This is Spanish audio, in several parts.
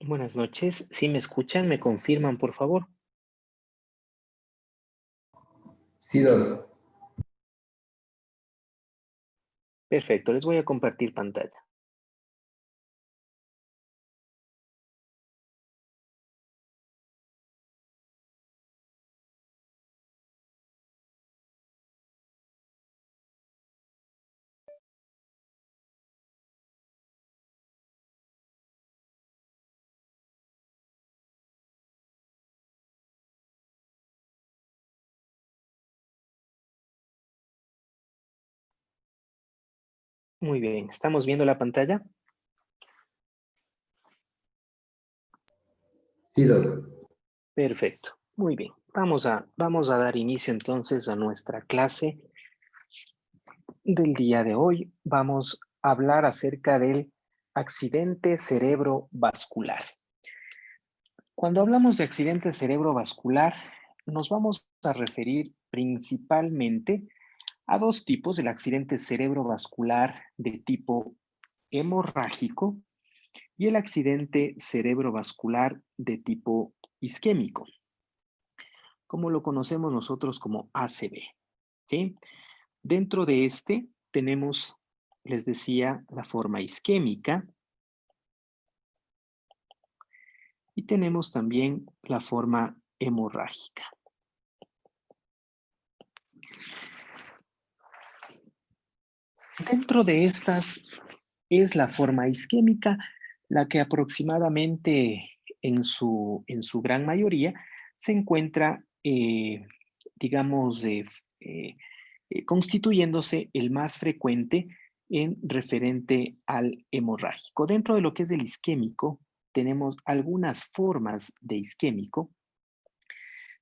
Buenas noches. Si me escuchan, me confirman, por favor. Sí, doctor. Perfecto, les voy a compartir pantalla. Muy bien, ¿estamos viendo la pantalla? Sí, doctor. Perfecto, muy bien. Vamos a dar inicio entonces a nuestra clase del día de hoy. Vamos a hablar acerca del accidente cerebrovascular. Cuando hablamos de accidente cerebrovascular, nos vamos a referir principalmente a dos tipos: el accidente cerebrovascular de tipo hemorrágico y el accidente cerebrovascular de tipo isquémico, como lo conocemos nosotros como ACV, ¿sí? Dentro de este tenemos, les decía, la forma isquémica y tenemos también la forma hemorrágica. Dentro de estas es la forma isquémica la que aproximadamente en su gran mayoría se encuentra, digamos, constituyéndose el más frecuente en referente al hemorrágico. Dentro de lo que es el isquémico, tenemos algunas formas de isquémico.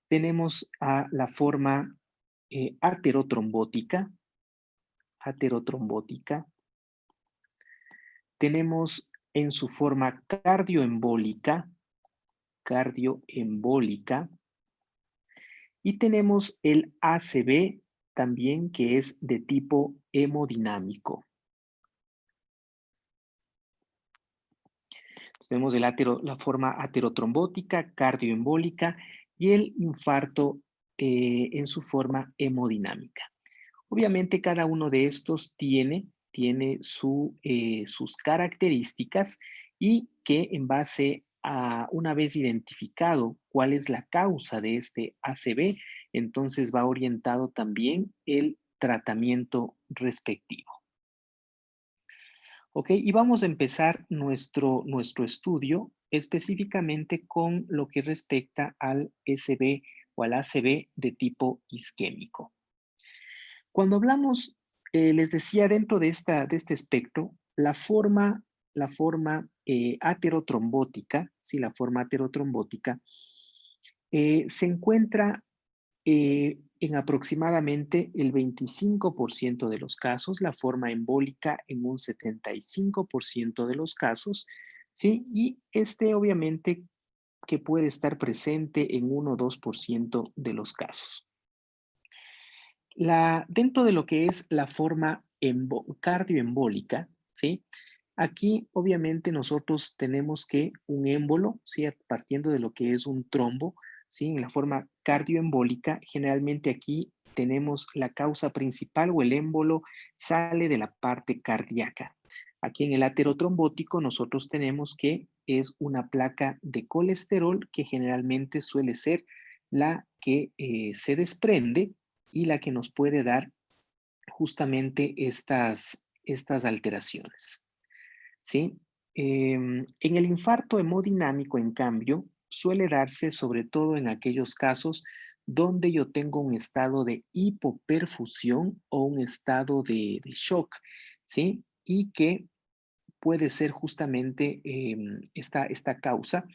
Tenemos a la forma aterotrombótica. Tenemos en su forma cardioembólica, y tenemos el ACV también, que es de tipo hemodinámico. Entonces, tenemos la forma aterotrombótica, cardioembólica y el infarto en su forma hemodinámica. Obviamente cada uno de estos tiene sus características, y que en base a, una vez identificado cuál es la causa de este ACV, entonces va orientado también el tratamiento respectivo. Ok, y vamos a empezar nuestro estudio específicamente con lo que respecta al SB o al ACV de tipo isquémico. Cuando hablamos, les decía, dentro de este espectro, la forma aterotrombótica, sí, la forma aterotrombótica, se encuentra en aproximadamente el 25% de los casos, la forma embólica en un 75% de los casos, ¿sí? Y obviamente que puede estar presente en 1 o 2% de los casos. Dentro de lo que es la forma cardioembólica, ¿sí? Aquí obviamente nosotros tenemos que un émbolo, ¿sí? Partiendo de lo que es un trombo, ¿sí? En la forma cardioembólica, generalmente aquí tenemos la causa principal, o el émbolo sale de la parte cardíaca. Aquí en el aterotrombótico nosotros tenemos que es una placa de colesterol, que generalmente suele ser la que se desprende y la que nos puede dar justamente estas alteraciones, ¿sí? En el infarto hemodinámico, en cambio, suele darse sobre todo en aquellos casos donde yo tengo un estado de hipoperfusión o un estado de shock, ¿sí? Y que puede ser justamente esta causa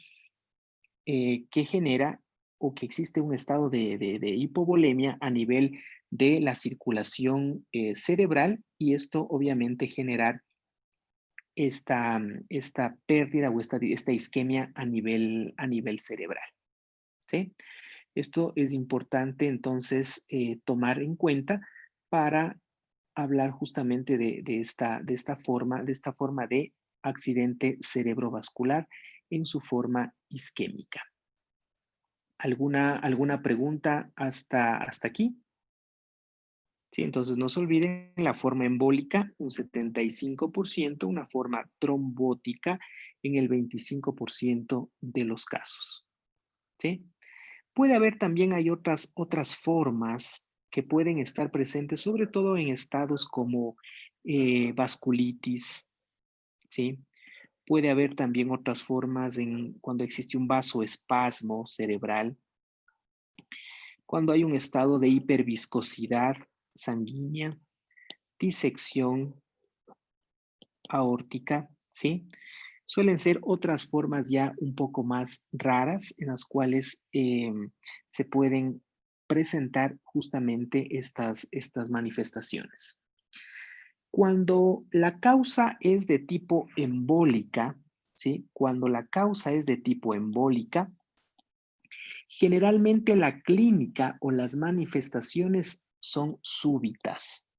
que genera, o que existe un estado de hipovolemia a nivel de la circulación cerebral, y esto obviamente generar esta pérdida o esta isquemia a nivel cerebral, ¿sí? Esto es importante entonces tomar en cuenta para hablar justamente de esta forma de accidente cerebrovascular en su forma isquémica. ¿Alguna pregunta hasta aquí? Sí, entonces no se olviden la forma embólica, un 75%, una forma trombótica en el 25% de los casos. ¿Sí? Puede haber también, hay otras formas que pueden estar presentes, sobre todo en estados como vasculitis, ¿sí? Puede haber también otras formas cuando existe un vasoespasmo cerebral, cuando hay un estado de hiperviscosidad sanguínea, disección aórtica, ¿sí? Suelen ser otras formas ya un poco más raras en las cuales se pueden presentar justamente estas manifestaciones. Cuando la causa es de tipo embólica, ¿sí? Cuando la causa es de tipo embólica, generalmente la clínica o las manifestaciones son súbitas,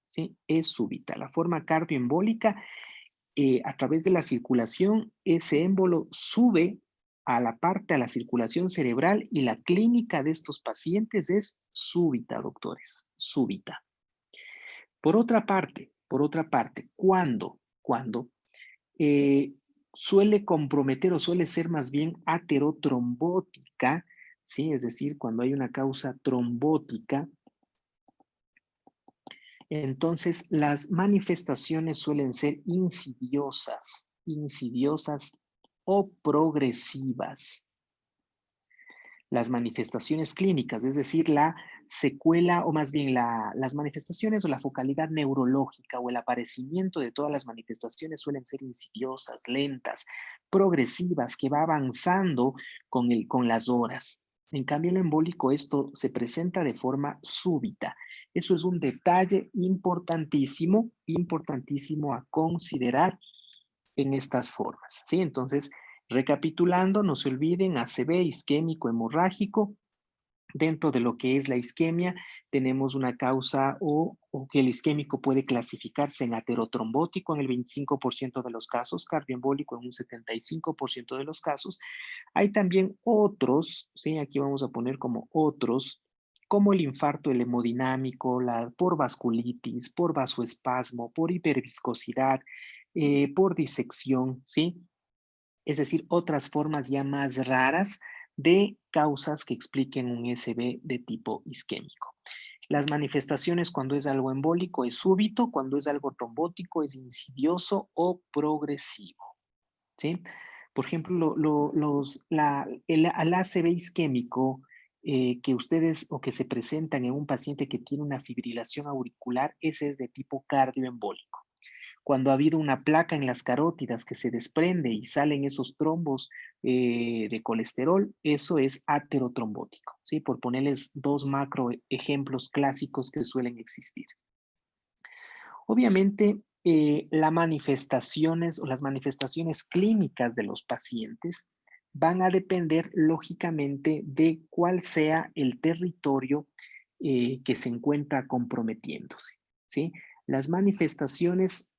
¿sí? Es súbita. La forma cardioembólica, a través de la circulación, ese émbolo sube a la circulación cerebral y la clínica de estos pacientes es súbita, doctores, súbita. Por otra parte, cuando suele comprometer o suele ser más bien aterotrombótica, ¿sí? Es decir, cuando hay una causa trombótica, entonces las manifestaciones suelen ser insidiosas o progresivas. Las manifestaciones clínicas, es decir, la secuela o más bien las manifestaciones o la focalidad neurológica o el aparecimiento de todas las manifestaciones suelen ser insidiosas, lentas, progresivas, que va avanzando con las horas. En cambio, el embólico, esto se presenta de forma súbita. Eso es un detalle importantísimo a considerar en estas formas, ¿sí? Entonces, recapitulando, no se olviden, ACV, isquémico hemorrágico. Dentro de lo que es la isquemia, tenemos una causa o que el isquémico puede clasificarse en aterotrombótico en el 25% de los casos, cardioembólico en un 75% de los casos. Hay también otros, ¿sí? Aquí vamos a poner como otros, como el infarto, el hemodinámico, por vasculitis, por vasoespasmo, por hiperviscosidad, por disección, ¿sí? Es decir, otras formas ya más raras de causas que expliquen un SB de tipo isquémico. Las manifestaciones cuando es algo embólico es súbito, cuando es algo trombótico es insidioso o progresivo, ¿sí? Por ejemplo, el ACV isquémico que ustedes o que se presentan en un paciente que tiene una fibrilación auricular, ese es de tipo cardioembólico. Cuando ha habido una placa en las carótidas que se desprende y salen esos trombos de colesterol, eso es aterotrombótico, ¿sí? Por ponerles dos macro ejemplos clásicos que suelen existir. Obviamente, las manifestaciones clínicas de los pacientes van a depender lógicamente de cuál sea el territorio que se encuentra comprometiéndose, ¿sí? Las manifestaciones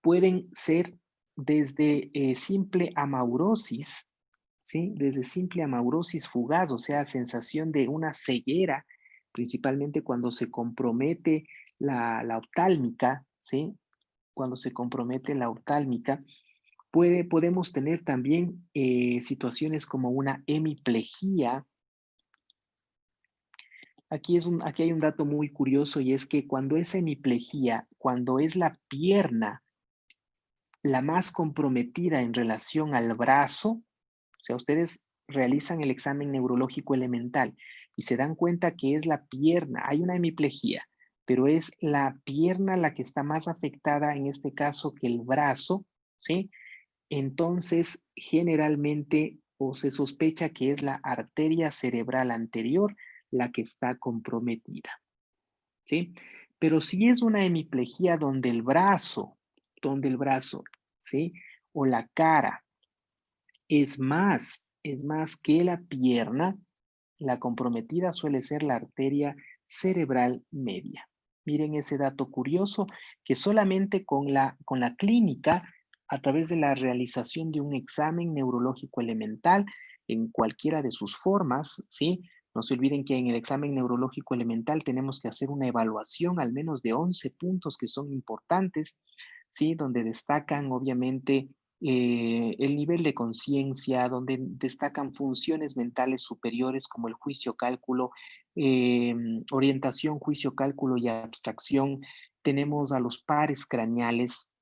pueden ser desde simple amaurosis, ¿sí? Desde simple amaurosis fugaz, o sea, sensación de una ceguera, principalmente cuando se compromete la oftálmica, ¿sí? Cuando se compromete la oftálmica, podemos tener también situaciones como una hemiplegia. Aquí hay un dato muy curioso y es que cuando es hemiplegia, cuando es la pierna la más comprometida en relación al brazo, o sea, ustedes realizan el examen neurológico elemental y se dan cuenta que es la pierna, hay una hemiplegia, pero es la pierna la que está más afectada en este caso que el brazo, ¿sí? Entonces, generalmente o se sospecha que es la arteria cerebral anterior la que está comprometida, ¿sí? Pero si es una hemiplegia donde el brazo, ¿sí? O la cara es más que la pierna, la comprometida suele ser la arteria cerebral media. Miren ese dato curioso que solamente con la clínica a través de la realización de un examen neurológico elemental en cualquiera de sus formas, ¿sí? No se olviden que en el examen neurológico elemental tenemos que hacer una evaluación al menos de 11 puntos que son importantes, ¿sí? Donde destacan obviamente el nivel de conciencia, donde destacan funciones mentales superiores como el juicio, cálculo, orientación, juicio, cálculo y abstracción. Tenemos a los pares craneales,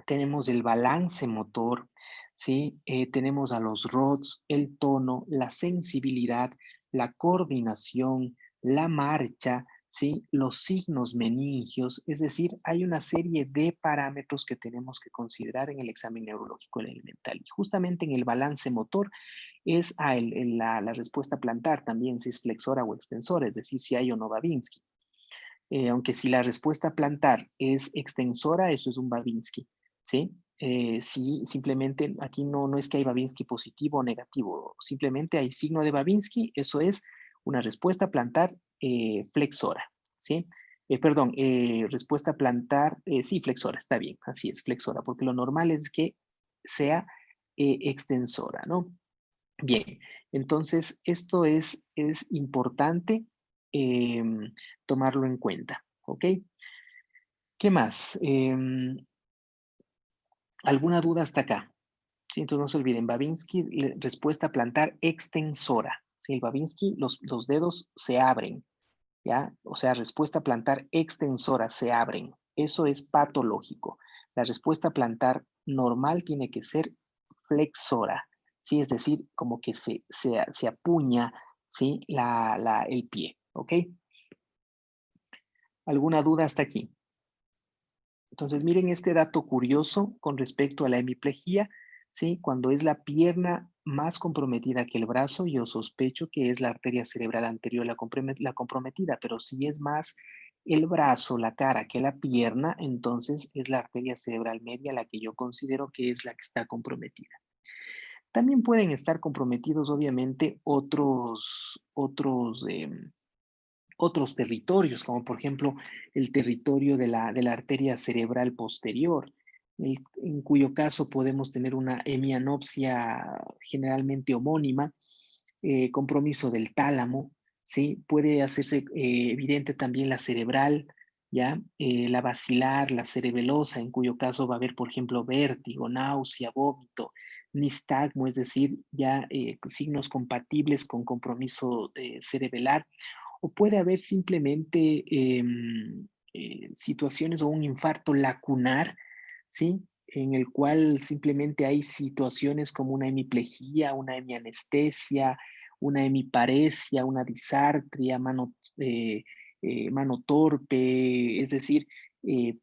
tenemos el balance motor, ¿sí? Tenemos a los ROTS, el tono, la sensibilidad, la coordinación, la marcha, ¿sí? Los signos meningios, es decir, hay una serie de parámetros que tenemos que considerar en el examen neurológico elemental. Y justamente en el balance motor es la respuesta plantar también, si es flexora o extensora, es decir, si hay o no Babinski. Aunque si la respuesta plantar es extensora, eso es un Babinski, ¿sí? Sí, simplemente aquí no es que hay Babinski positivo o negativo, simplemente hay signo de Babinski, eso es una respuesta plantar flexora, ¿sí? Perdón, respuesta plantar, sí, flexora, está bien, así es, flexora, porque lo normal es que sea extensora, ¿no? Bien, entonces esto es importante tomarlo en cuenta, ¿ok? ¿Qué más? ¿Alguna duda hasta acá? Sí, entonces no se olviden, Babinski, respuesta plantar extensora. Sí, el Babinski, los dedos se abren, ¿ya? O sea, respuesta plantar extensora, se abren. Eso es patológico. La respuesta plantar normal tiene que ser flexora, ¿sí? Es decir, como que se apuña, ¿sí? El pie, ¿ok? ¿Alguna duda hasta aquí? Entonces, miren este dato curioso con respecto a la hemiplegia, ¿sí? Cuando es la pierna más comprometida que el brazo, yo sospecho que es la arteria cerebral anterior la comprometida, pero si es más el brazo, la cara que la pierna, entonces es la arteria cerebral media la que yo considero que es la que está comprometida. También pueden estar comprometidos, obviamente, otros territorios, como por ejemplo el territorio de la arteria cerebral posterior, en cuyo caso podemos tener una hemianopsia generalmente homónima, compromiso del tálamo, ¿sí? Puede hacerse evidente también la cerebral, ¿ya? La basilar, la cerebelosa, en cuyo caso va a haber, por ejemplo, vértigo, náusea, vómito, nistagmo, es decir, ya signos compatibles con compromiso cerebelar, o puede haber simplemente situaciones o un infarto lacunar, ¿sí? En el cual simplemente hay situaciones como una hemiplegia, una hemianestesia, una hemiparesia, una disartria, mano torpe, es decir,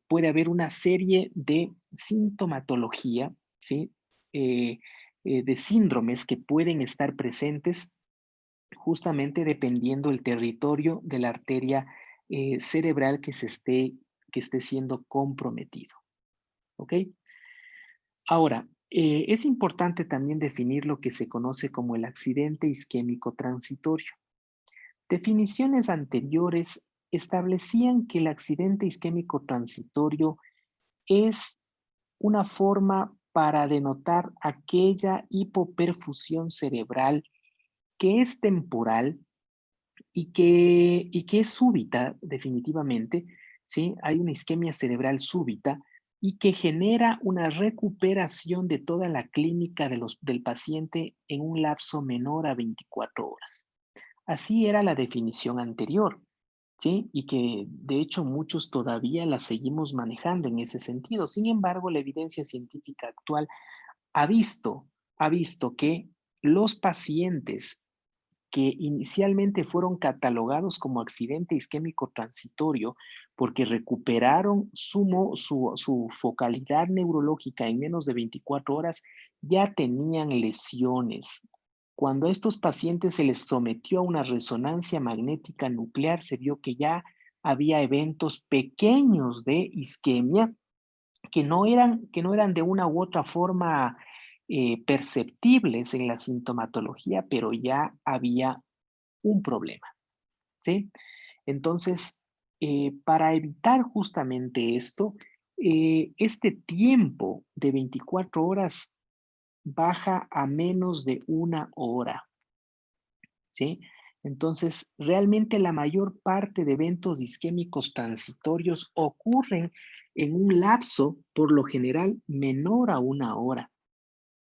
puede haber una serie de sintomatología, ¿sí? De síndromes que pueden estar presentes justamente dependiendo el territorio de la arteria cerebral que esté siendo comprometido. ¿Ok? Ahora, es importante también definir lo que se conoce como el accidente isquémico transitorio. Definiciones anteriores establecían que el accidente isquémico transitorio es una forma para denotar aquella hipoperfusión cerebral que es temporal y que es súbita, definitivamente, ¿sí? Hay una isquemia cerebral súbita y que genera una recuperación de toda la clínica del paciente en un lapso menor a 24 horas. Así era la definición anterior, ¿sí? Y que de hecho muchos todavía la seguimos manejando en ese sentido. Sin embargo, la evidencia científica actual ha visto, ha visto que los pacientes que inicialmente fueron catalogados como accidente isquémico transitorio porque recuperaron su focalidad neurológica en menos de 24 horas, ya tenían lesiones. Cuando a estos pacientes se les sometió a una resonancia magnética nuclear, se vio que ya había eventos pequeños de isquemia que no eran de una u otra forma perceptibles en la sintomatología, pero ya había un problema, ¿sí? Entonces, para evitar justamente esto, Este tiempo de 24 horas baja a menos de 1 hora, ¿sí? Entonces, realmente la mayor parte de eventos isquémicos transitorios ocurren en un lapso, por lo general, menor a 1 hora.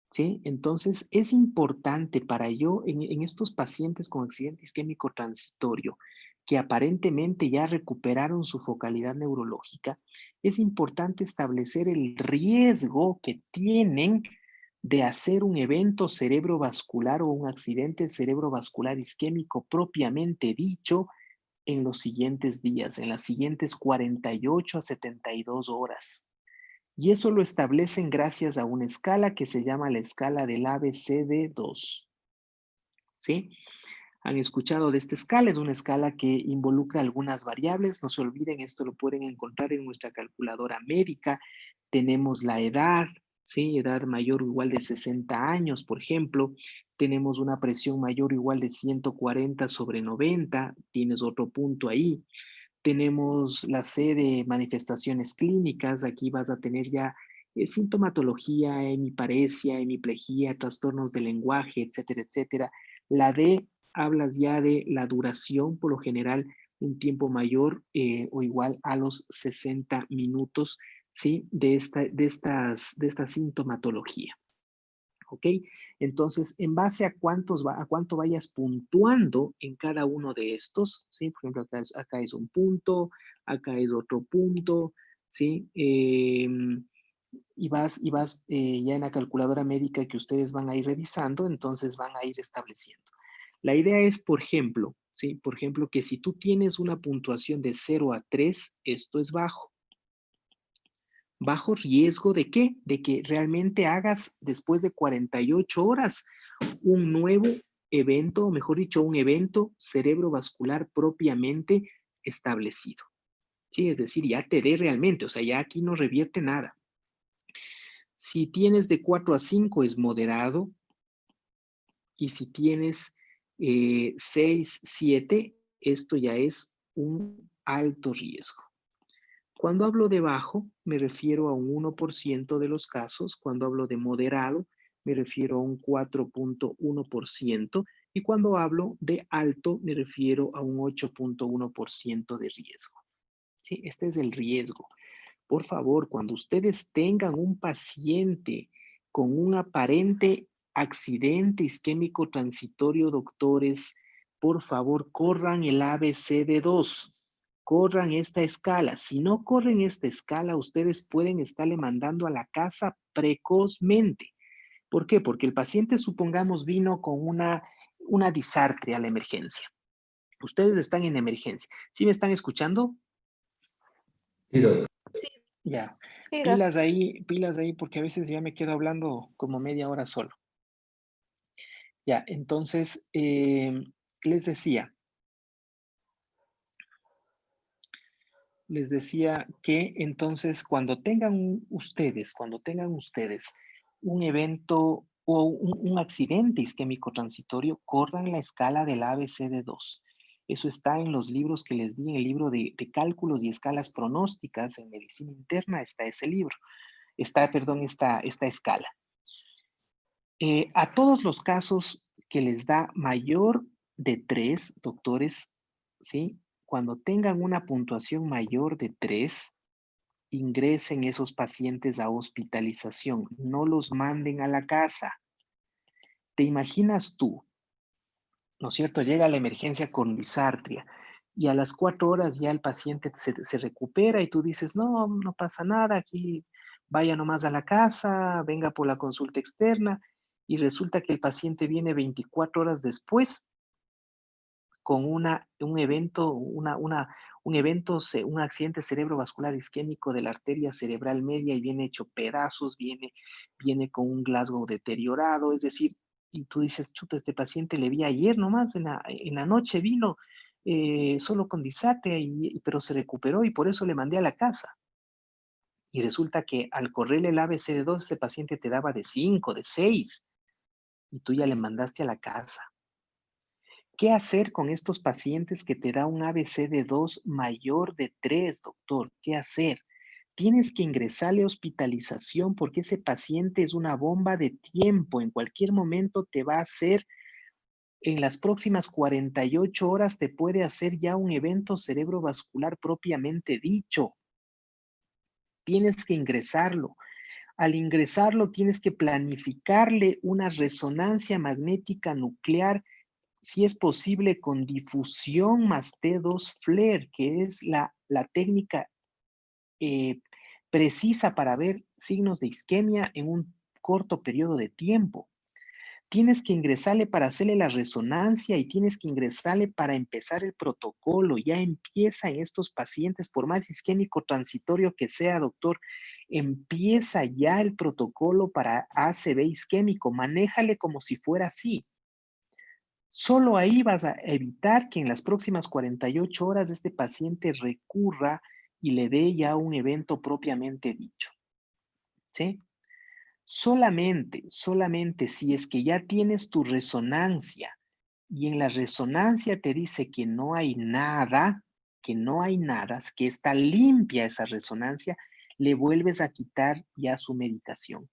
¿Sí? Entonces, es importante para yo, en estos pacientes con accidente isquémico transitorio, que aparentemente ya recuperaron su focalidad neurológica, es importante establecer el riesgo que tienen de hacer un evento cerebrovascular o un accidente cerebrovascular isquémico propiamente dicho en los siguientes días, en las siguientes 48 a 72 horas. Y eso lo establecen gracias a una escala que se llama la escala del ABCD2. ¿Sí? Han escuchado de esta escala, es una escala que involucra algunas variables, no se olviden, esto lo pueden encontrar en nuestra calculadora médica. Tenemos la edad, ¿sí? Edad mayor o igual de 60 años, por ejemplo. Tenemos una presión mayor o igual de 140/90, tienes otro punto ahí. Tenemos la C de manifestaciones clínicas, aquí vas a tener ya sintomatología, hemiparesia, hemiplegia, trastornos del lenguaje, etcétera, etcétera. La D, hablas ya de la duración, por lo general, un tiempo mayor o igual a los 60 minutos, ¿sí? De esta sintomatología. ¿Ok? Entonces, en base a cuánto vayas puntuando en cada uno de estos, ¿sí? Por ejemplo, acá es un punto, acá es otro punto, ¿sí? Y vas ya en la calculadora médica que ustedes van a ir revisando, entonces van a ir estableciendo. La idea es, por ejemplo, ¿sí? Por ejemplo, que si tú tienes una puntuación de 0 a 3, esto es bajo. ¿Bajo riesgo de qué? De que realmente hagas después de 48 horas un nuevo evento, o mejor dicho, un evento cerebrovascular propiamente establecido. Sí, es decir, ya te dé realmente, o sea, ya aquí no revierte nada. Si tienes de 4 a 5 es moderado, y si tienes 6, 7, esto ya es un alto riesgo. Cuando hablo de bajo, me refiero a un 1% de los casos. Cuando hablo de moderado, me refiero a un 4.1%. Y cuando hablo de alto, me refiero a un 8.1% de riesgo. ¿Sí? Este es el riesgo. Por favor, cuando ustedes tengan un paciente con un aparente accidente isquémico transitorio, doctores, por favor, corran el ABCD2, corran esta escala. Si no corren esta escala, ustedes pueden estarle mandando a la casa precozmente. ¿Por qué? Porque el paciente, supongamos, vino con una disartria a la emergencia. Ustedes están en emergencia. ¿Sí me están escuchando? Sí, doctor. Ya. Sí, Pilas ahí, porque a veces ya me quedo hablando como media hora solo. Ya, entonces, les decía, que entonces cuando tengan ustedes un evento o un accidente isquémico transitorio, corran la escala del ABCD2. Eso está en los libros que les di, en el libro de cálculos y escalas pronósticas en medicina interna, está ese libro. Perdón, esta escala. A todos los casos que les da mayor de 3, doctores, ¿sí? Cuando tengan una puntuación mayor de 3, ingresen esos pacientes a hospitalización, no los manden a la casa. ¿Te imaginas tú, no es cierto? Llega la emergencia con disartria y a las 4 horas ya el paciente se recupera y tú dices, no, no pasa nada, aquí vaya nomás a la casa, venga por la consulta externa, y resulta que el paciente viene 24 horas después con un evento, un accidente cerebrovascular isquémico de la arteria cerebral media y viene hecho pedazos, viene con un Glasgow deteriorado, es decir, y tú dices, chuta, este paciente le vi ayer nomás, en la noche vino solo con disartria, pero se recuperó y por eso le mandé a la casa. Y resulta que al correrle el ABCD2, ese paciente te daba de 5, de 6, y tú ya le mandaste a la casa. ¿Qué hacer con estos pacientes que te da un ABCD2 mayor de 3, doctor? ¿Qué hacer? Tienes que ingresarle a hospitalización porque ese paciente es una bomba de tiempo. En cualquier momento te va a hacer, en las próximas 48 horas te puede hacer ya un evento cerebrovascular propiamente dicho. Tienes que ingresarlo. Al ingresarlo tienes que planificarle una resonancia magnética nuclear, si es posible con difusión más T2 FLAIR, que es la técnica precisa para ver signos de isquemia en un corto periodo de tiempo. Tienes que ingresarle para hacerle la resonancia y tienes que ingresarle para empezar el protocolo. Ya empieza en estos pacientes, por más isquémico transitorio que sea, doctor, empieza ya el protocolo para ACV isquémico. Manéjale como si fuera así. Solo ahí vas a evitar que en las próximas 48 horas este paciente recurra y le dé ya un evento propiamente dicho. ¿Sí? Solamente si es que ya tienes tu resonancia y en la resonancia te dice que no hay nada, que está limpia esa resonancia, le vuelves a quitar ya su medicación,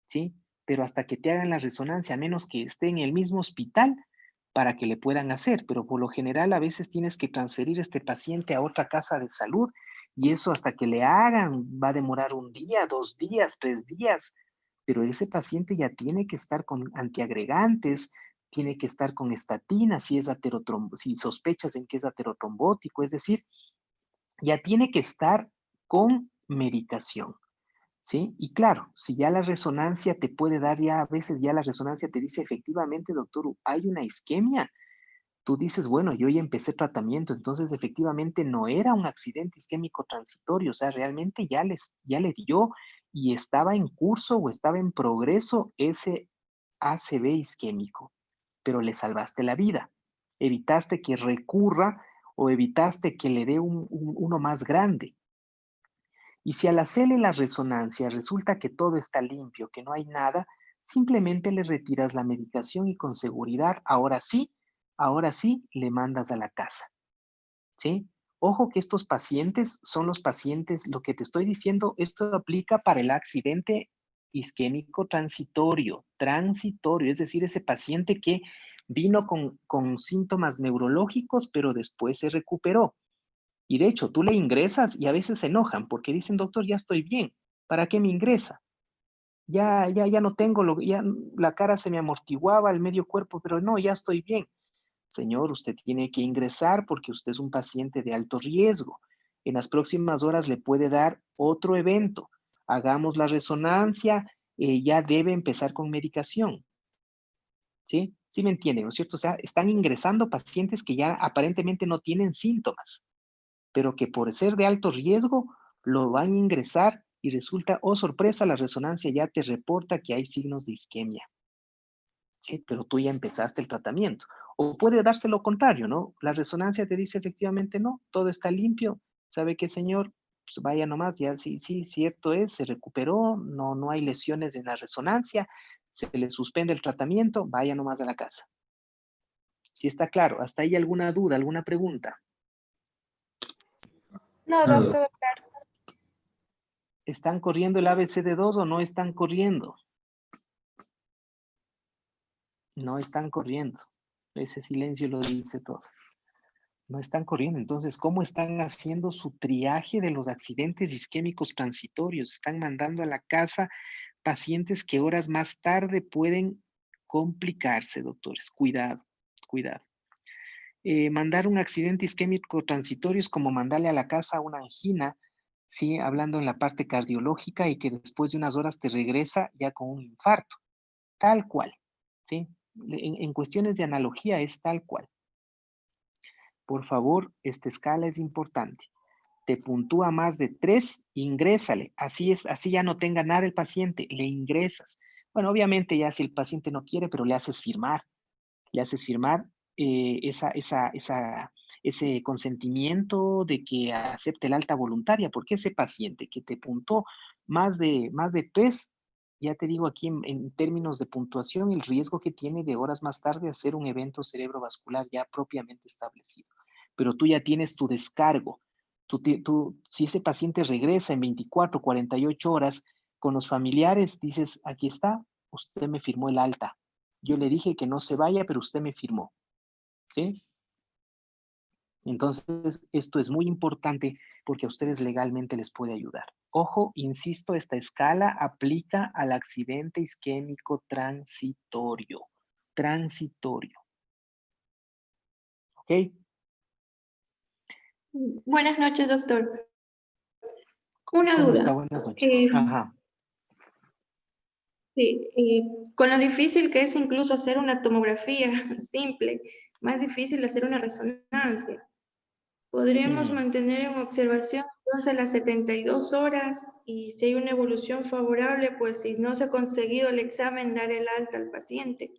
¿sí? Pero hasta que te hagan la resonancia, a menos que esté en el mismo hospital para que le puedan hacer, pero por lo general a veces tienes que transferir a este paciente a otra casa de salud y eso hasta que le hagan va a demorar 1 día, 2 días, 3 días, pero ese paciente ya tiene que estar con antiagregantes, tiene que estar con estatina si es si sospechas en que es aterotrombótico, es decir, ya tiene que estar con medicación, ¿sí? Y claro, si ya la resonancia te puede dar, ya a veces ya la resonancia te dice efectivamente, doctor, hay una isquemia. Tú dices, bueno, yo ya empecé tratamiento, entonces efectivamente no era un accidente isquémico transitorio, o sea, realmente ya le dio y estaba en curso o estaba en progreso ese ACV isquémico, pero le salvaste la vida. Evitaste que recurra o evitaste que le dé uno más grande. Y si al hacerle la resonancia resulta que todo está limpio, que no hay nada, simplemente le retiras la medicación y con seguridad, ahora sí, le mandas a la casa. ¿Sí? Ojo que estos pacientes son los pacientes, lo que te estoy diciendo, esto aplica para el accidente isquémico transitorio, es decir, ese paciente que vino con síntomas neurológicos, pero después se recuperó. Y de hecho, tú le ingresas y a veces se enojan porque dicen, doctor, ya estoy bien, ¿para qué me ingresa? Ya no tengo, ya la cara se me amortiguaba, el medio cuerpo, pero no, ya estoy bien. Señor, usted tiene que ingresar porque usted es un paciente de alto riesgo. En las próximas horas le puede dar otro evento. Hagamos la resonancia, ya debe empezar con medicación. ¿Sí? ¿Sí me entienden, no es cierto? O sea, están ingresando pacientes que ya aparentemente no tienen síntomas, pero que por ser de alto riesgo lo van a ingresar y resulta, oh sorpresa, la resonancia ya te reporta que hay signos de isquemia. Sí, pero tú ya empezaste el tratamiento. O puede darse lo contrario, ¿no? La resonancia te dice efectivamente no, todo está limpio. ¿Sabe qué, señor? Pues vaya nomás, ya sí, cierto es, se recuperó, no hay lesiones en la resonancia, se le suspende el tratamiento, vaya nomás a la casa. Si está claro, ¿hasta ahí alguna duda, alguna pregunta? No, No, doc, todo claro. ¿Están corriendo el ABCD2 o no están corriendo? No están corriendo. Ese silencio lo dice todo. No están corriendo. Entonces, ¿cómo están haciendo su triaje de los accidentes isquémicos transitorios? Están mandando a la casa pacientes que horas más tarde pueden complicarse, doctores. Cuidado, cuidado. Mandar un accidente isquémico transitorio es como mandarle a la casa una angina, ¿sí? Hablando en la parte cardiológica y que después de unas horas te regresa ya con un infarto. Tal cual, ¿sí? En cuestiones de analogía es tal cual. Por favor, esta escala es importante. Te puntúa más de 3, ingrésale. Así es, así ya no tenga nada el paciente, le ingresas. Bueno, obviamente ya si el paciente no quiere, pero le haces firmar ese consentimiento de que acepte el alta voluntaria, porque ese paciente que te puntó más de 3, ya te digo aquí en términos de puntuación, el riesgo que tiene de horas más tarde hacer un evento cerebrovascular ya propiamente establecido. Pero tú ya tienes tu descargo. Si ese paciente regresa en 24, 48 horas con los familiares, dices, aquí está, usted me firmó el alta. Yo le dije que no se vaya, pero usted me firmó. ¿Sí? Entonces, esto es muy importante porque a ustedes legalmente les puede ayudar. Ojo, insisto, esta escala aplica al accidente isquémico transitorio. Transitorio. ¿Ok? Buenas noches, doctor. Una ¿Cómo está? duda. Buenas noches. Ajá. Sí, con lo difícil que es incluso hacer una tomografía simple, más difícil hacer una resonancia. Podríamos Mm. mantener en observación entonces las 72 horas y si hay una evolución favorable, pues si no se ha conseguido el examen, dar el alta al paciente.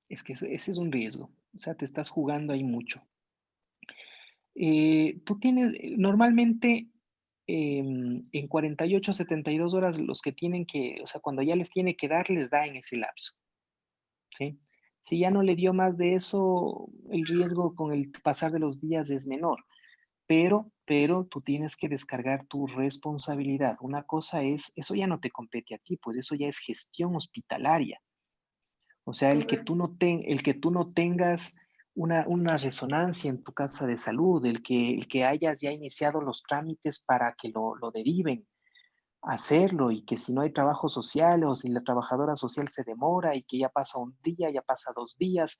Es que ese es un riesgo. O sea, te estás jugando ahí mucho. Tú tienes, normalmente en 48, 72 horas, los que tienen que, o sea, cuando ya les tiene que dar, les da en ese lapso. ¿Sí? Si ya no le dio más de eso, el riesgo con el pasar de los días es menor. Pero tú tienes que descargar tu responsabilidad. Una cosa es, eso ya no te compete a ti, pues eso ya es gestión hospitalaria. O sea, Correcto. el que tú no tengas una resonancia en tu casa de salud, el que hayas ya iniciado los trámites para que lo deriven, hacerlo y que si no hay trabajo social o si la trabajadora social se demora y que ya pasa un día, ya pasa 2 días,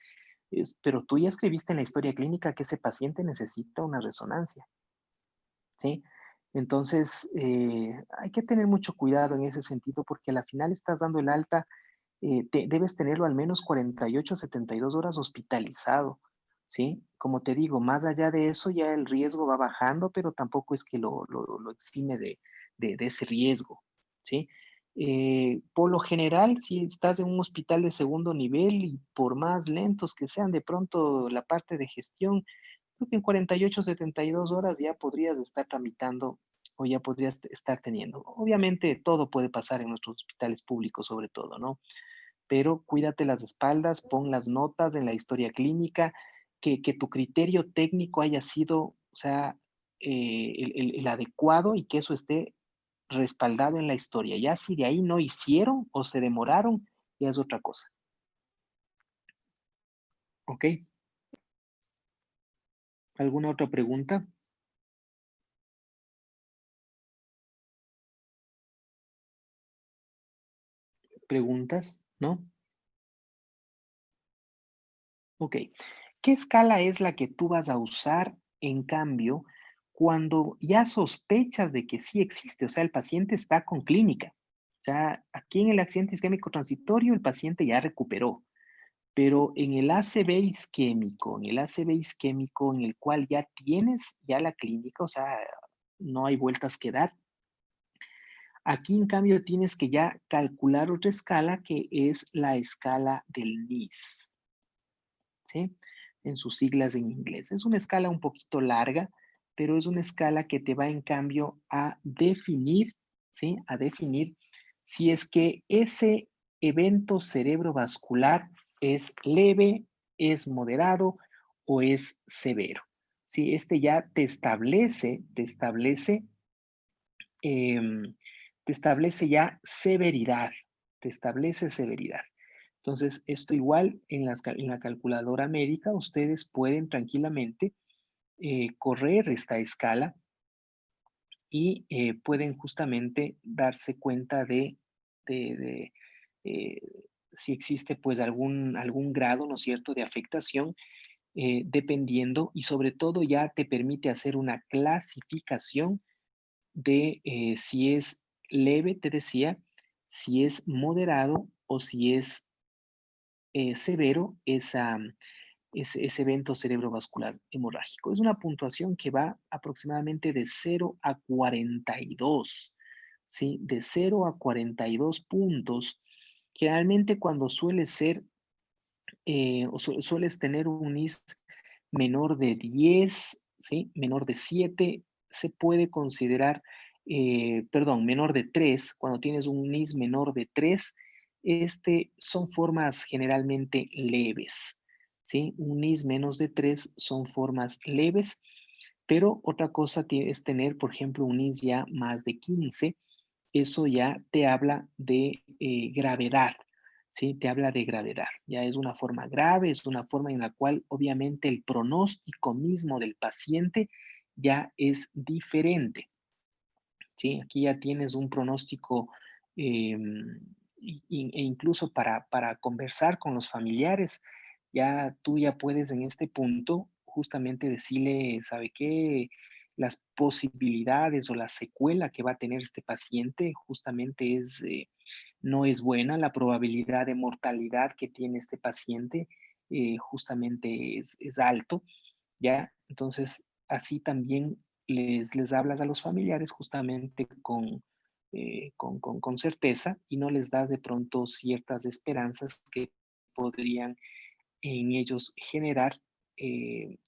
pero tú ya escribiste en la historia clínica que ese paciente necesita una resonancia, ¿sí? Entonces, hay que tener mucho cuidado en ese sentido porque al final estás dando el alta, debes tenerlo al menos 48, 72 horas hospitalizado, ¿sí? Como te digo, más allá de eso ya el riesgo va bajando, pero tampoco es que lo exime de ese riesgo, ¿sí? Por lo general, si estás en un hospital de segundo nivel y por más lentos que sean de pronto la parte de gestión, creo que en 48, 72 horas ya podrías estar tramitando o ya podrías estar teniendo. Obviamente todo puede pasar en nuestros hospitales públicos sobre todo, ¿no? Pero cuídate las espaldas, pon las notas en la historia clínica, que tu criterio técnico haya sido, o sea, el adecuado y que eso esté respaldado en la historia. Ya si de ahí no hicieron o se demoraron, ya es otra cosa. ¿Ok? ¿Alguna otra pregunta? ¿Preguntas? ¿No? Ok. ¿Qué escala es la que tú vas a usar, en cambio, cuando ya sospechas de que sí existe? O sea, el paciente está con clínica. O sea, aquí en el accidente isquémico transitorio el paciente ya recuperó, pero en el ACV isquémico, en el cual ya tienes ya la clínica, o sea, no hay vueltas que dar. Aquí, en cambio, tienes que ya calcular otra escala que es la escala del NIS. ¿Sí? En sus siglas en inglés. Es una escala un poquito larga, pero es una escala que te va en cambio a definir, ¿sí? A definir si es que ese evento cerebrovascular es leve, es moderado o es severo. Sí, este ya em, te establece ya severidad, te establece severidad. Entonces, esto igual en la calculadora médica, ustedes pueden tranquilamente correr esta escala y pueden justamente darse cuenta de, eh, si existe pues algún grado, ¿no es cierto?, de afectación, dependiendo y sobre todo ya te permite hacer una clasificación de si es leve, te decía, si es moderado o si es severo ese evento cerebrovascular hemorrágico. Es una puntuación que va aproximadamente de 0 a 42, ¿sí? De 0 a 42 puntos. Generalmente cuando suele ser o sueles tener un NIS menor de 10, ¿sí? Menor de 7, se puede considerar, perdón, menor de 3, cuando tienes un NIS menor de 3, son formas generalmente leves, ¿sí? Un NIS menos de 3 son formas leves, Pero otra cosa es tener, por ejemplo, un IS ya más de 15. Eso ya te habla de gravedad, ¿sí? Te habla de gravedad. Ya es una forma grave, es una forma en la cual obviamente el pronóstico mismo del paciente ya es diferente, ¿sí? Aquí ya tienes un pronóstico e incluso para conversar con los familiares, ya tú ya puedes en este punto justamente decirle, ¿sabe qué? Las posibilidades o la secuela que va a tener este paciente justamente no es buena, la probabilidad de mortalidad que tiene este paciente justamente es alto, ¿ya? Entonces, así también les hablas a los familiares justamente con certeza y no les das de pronto ciertas esperanzas que podrían en ellos generar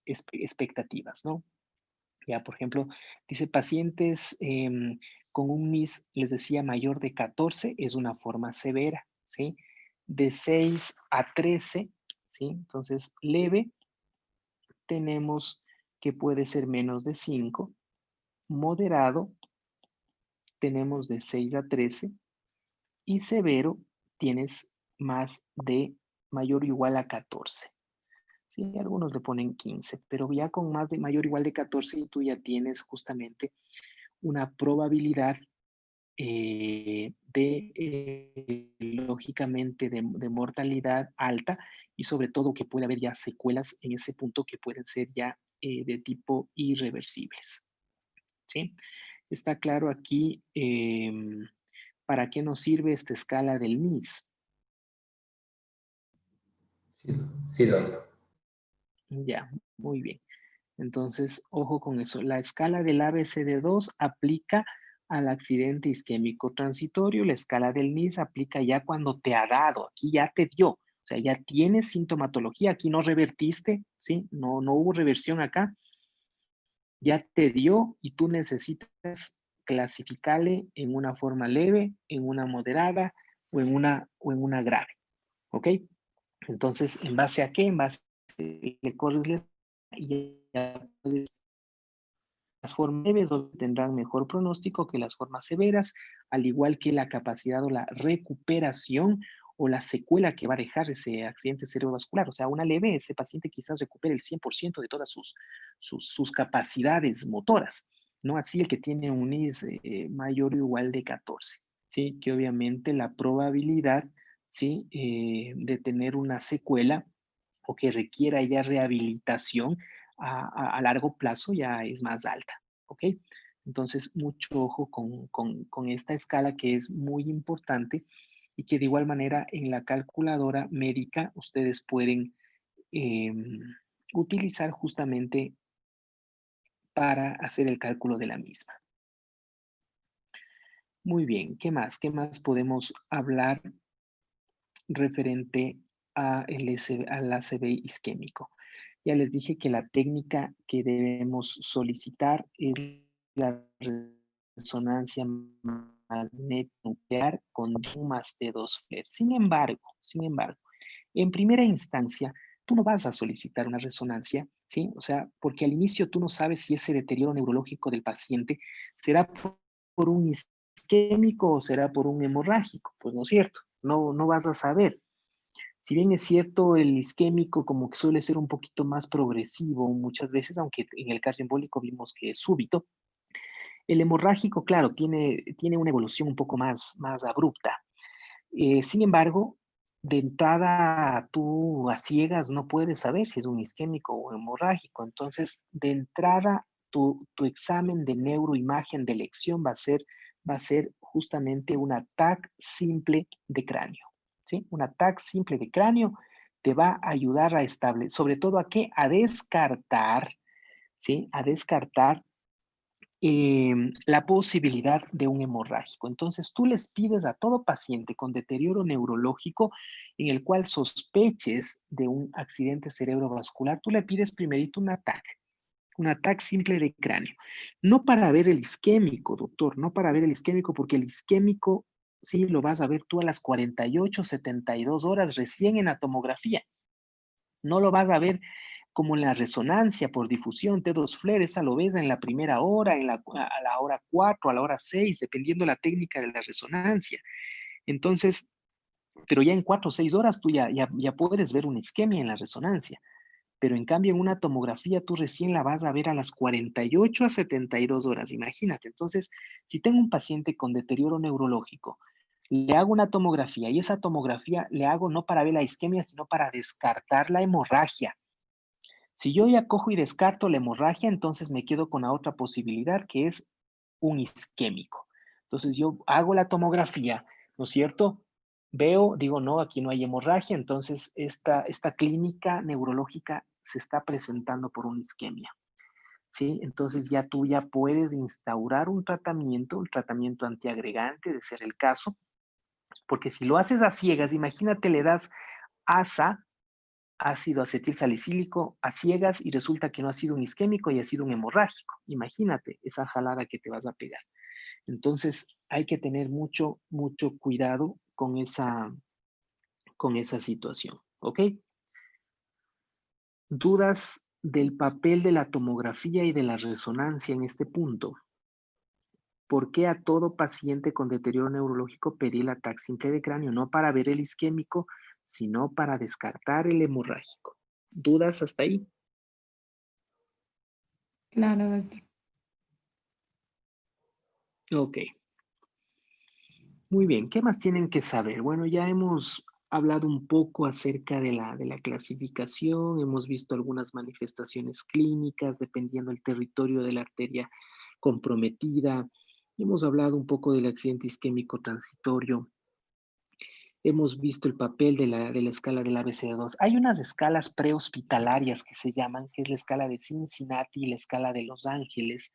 expectativas, ¿no? Ya, por ejemplo, dice pacientes con un MIS, les decía, mayor de 14 es una forma severa, ¿sí? De 6 a 13, ¿sí? Entonces, leve tenemos que puede ser menos de 5, moderado tenemos de 6 a 13 y severo tienes más de mayor o igual a 14. Sí, algunos le ponen 15, pero ya con más de mayor o igual de 14 tú ya tienes justamente una probabilidad lógicamente, de mortalidad alta y sobre todo que puede haber ya secuelas en ese punto que pueden ser ya de tipo irreversibles. ¿Sí? Está claro aquí para qué nos sirve esta escala del MIS. Sí, sí, doctor. Ya, muy bien. Entonces, ojo con eso. La escala del ABCD2 aplica al accidente isquémico transitorio. La escala del MIS aplica ya cuando te ha dado. Aquí ya te dio. O sea, ya tienes sintomatología. Aquí no revertiste, ¿sí? No hubo reversión acá. Ya te dio y tú necesitas clasificarle en una forma leve, en una moderada o en una grave. ¿Ok? Entonces, ¿en base a qué? En base a que le corres y ya puedes. Las formas leves tendrán mejor pronóstico que las formas severas, al igual que la capacidad o la recuperación o la secuela que va a dejar ese accidente cerebrovascular. O sea, una leve, ese paciente quizás recupere el 100% de todas sus capacidades motoras, ¿no? Así el que tiene un IS mayor o igual de 14, ¿sí? Que obviamente la probabilidad, ¿sí? De tener una secuela o que requiera ya rehabilitación a largo plazo ya es más alta, ¿ok? Entonces, mucho ojo con esta escala que es muy importante y que de igual manera en la calculadora médica ustedes pueden eh, utilizar justamente para hacer el cálculo de la misma. Muy bien, ¿qué más? ¿Qué más podemos hablar referente al ACV isquémico? Ya les dije que la técnica que debemos solicitar es la resonancia magnética nuclear con más de 2 FLAIR. Sin embargo, en primera instancia, tú no vas a solicitar una resonancia, ¿sí? O sea, porque al inicio tú no sabes si ese deterioro neurológico del paciente será por un isquémico o será por un hemorrágico. Pues no es cierto, no vas a saber. Si bien es cierto, el isquémico como que suele ser un poquito más progresivo muchas veces, aunque en el cardioembólico vimos que es súbito, el hemorrágico, claro, tiene una evolución un poco más abrupta. Sin embargo, de entrada tú a ciegas no puedes saber si es un isquémico o hemorrágico. Entonces, de entrada, tu examen de neuroimagen de elección va a ser justamente un TAC simple de cráneo. ¿Sí? Un TAC simple de cráneo te va a ayudar a establecer, sobre todo a qué? A descartar, ¿sí? A descartar la posibilidad de un hemorrágico. Entonces, tú les pides a todo paciente con deterioro neurológico en el cual sospeches de un accidente cerebrovascular, tú le pides primerito un ataque simple de cráneo. No para ver el isquémico, doctor, no para ver el isquémico, porque el isquémico sí lo vas a ver tú a las 48, 72 horas recién en la tomografía. No lo vas a ver como en la resonancia por difusión, T2 FLAIR, esa lo ves en la primera hora, a la hora 4, a la hora 6, dependiendo la técnica de la resonancia. Entonces, pero ya en 4 o 6 horas tú ya puedes ver una isquemia en la resonancia. Pero en cambio en una tomografía tú recién la vas a ver a las 48 a 72 horas, imagínate. Entonces, si tengo un paciente con deterioro neurológico, le hago una tomografía y esa tomografía le hago no para ver la isquemia, sino para descartar la hemorragia. Si yo ya cojo y descarto la hemorragia, entonces me quedo con la otra posibilidad que es un isquémico. Entonces yo hago la tomografía, ¿no es cierto? Veo, digo, no, aquí no hay hemorragia, entonces esta clínica neurológica se está presentando por una isquemia, ¿sí? Entonces ya tú ya puedes instaurar un tratamiento antiagregante, de ser el caso, porque si lo haces a ciegas, imagínate, le das ASA, ácido acetil salicílico, a ciegas y resulta que no ha sido un isquémico y ha sido un hemorrágico. Imagínate esa jalada que te vas a pegar. Entonces hay que tener mucho cuidado con esa situación, ¿ok? ¿Dudas del papel de la tomografía y de la resonancia en este punto? ¿Por qué a todo paciente con deterioro neurológico pedí la TAC simple de cráneo? No para ver el isquémico, sino para descartar el hemorrágico. ¿Dudas hasta ahí? Claro, doctor. Ok. Muy bien. ¿Qué más tienen que saber? Bueno, ya hemos hablado un poco acerca de la clasificación, hemos visto algunas manifestaciones clínicas dependiendo del territorio de la arteria comprometida, hemos hablado un poco del accidente isquémico transitorio, hemos visto el papel de la escala del ABCD2. Hay unas escalas prehospitalarias que se llaman, que es la escala de Cincinnati y la escala de Los Ángeles.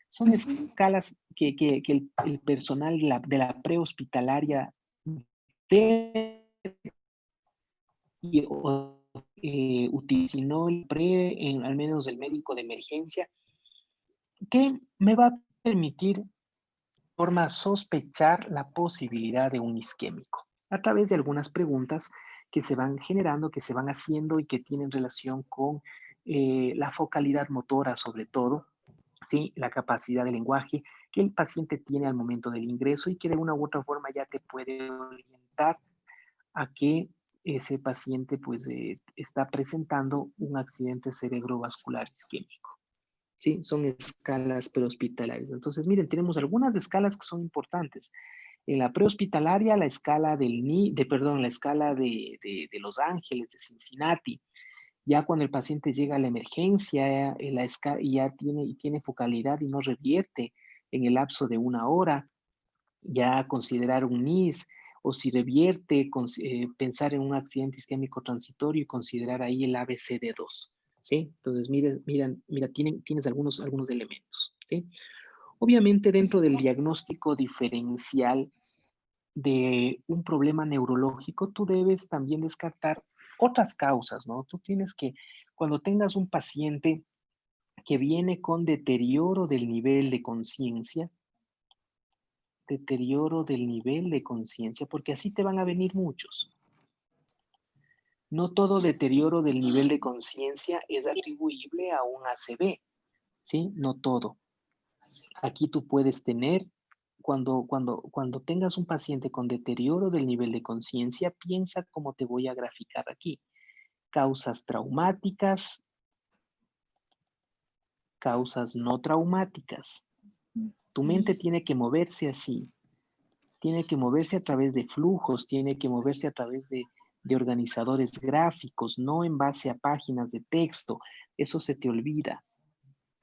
Son escalas que el personal de la prehospitalaria debe utilizó el al menos el médico de emergencia, que me va a permitir forma sospechar la posibilidad de un isquémico a través de algunas preguntas que se van generando, que se van haciendo y que tienen relación con la focalidad motora sobre todo, ¿sí? La capacidad de lenguaje que el paciente tiene al momento del ingreso y que de una u otra forma ya te puede orientar a que ese paciente pues está presentando un accidente cerebrovascular isquémico. ¿Sí? Son escalas prehospitalarias. Entonces, miren, tenemos algunas escalas que son importantes. En la prehospitalaria, la escala la escala de Los Ángeles, de Cincinnati. Ya cuando el paciente llega a la emergencia, y ya tiene focalidad y no revierte en el lapso de 1 hora, ya considerar un NIS, o si revierte, pensar en un accidente isquémico transitorio y considerar ahí el ABCD2, ¿sí? Entonces, mira, tienes algunos elementos, ¿sí? Obviamente, dentro del diagnóstico diferencial de un problema neurológico, tú debes también descartar otras causas, ¿no? Tú tienes que, cuando tengas un paciente que viene con deterioro del nivel de conciencia, porque así te van a venir muchos. No todo deterioro del nivel de conciencia es atribuible a un ACV, ¿sí? No todo. Aquí tú puedes tener, cuando tengas un paciente con deterioro del nivel de conciencia, piensa cómo te voy a graficar aquí. Causas traumáticas, causas no traumáticas. Tu mente tiene que moverse así. Tiene que moverse a través de flujos, tiene que moverse a través de organizadores gráficos, no en base a páginas de texto. Eso se te olvida.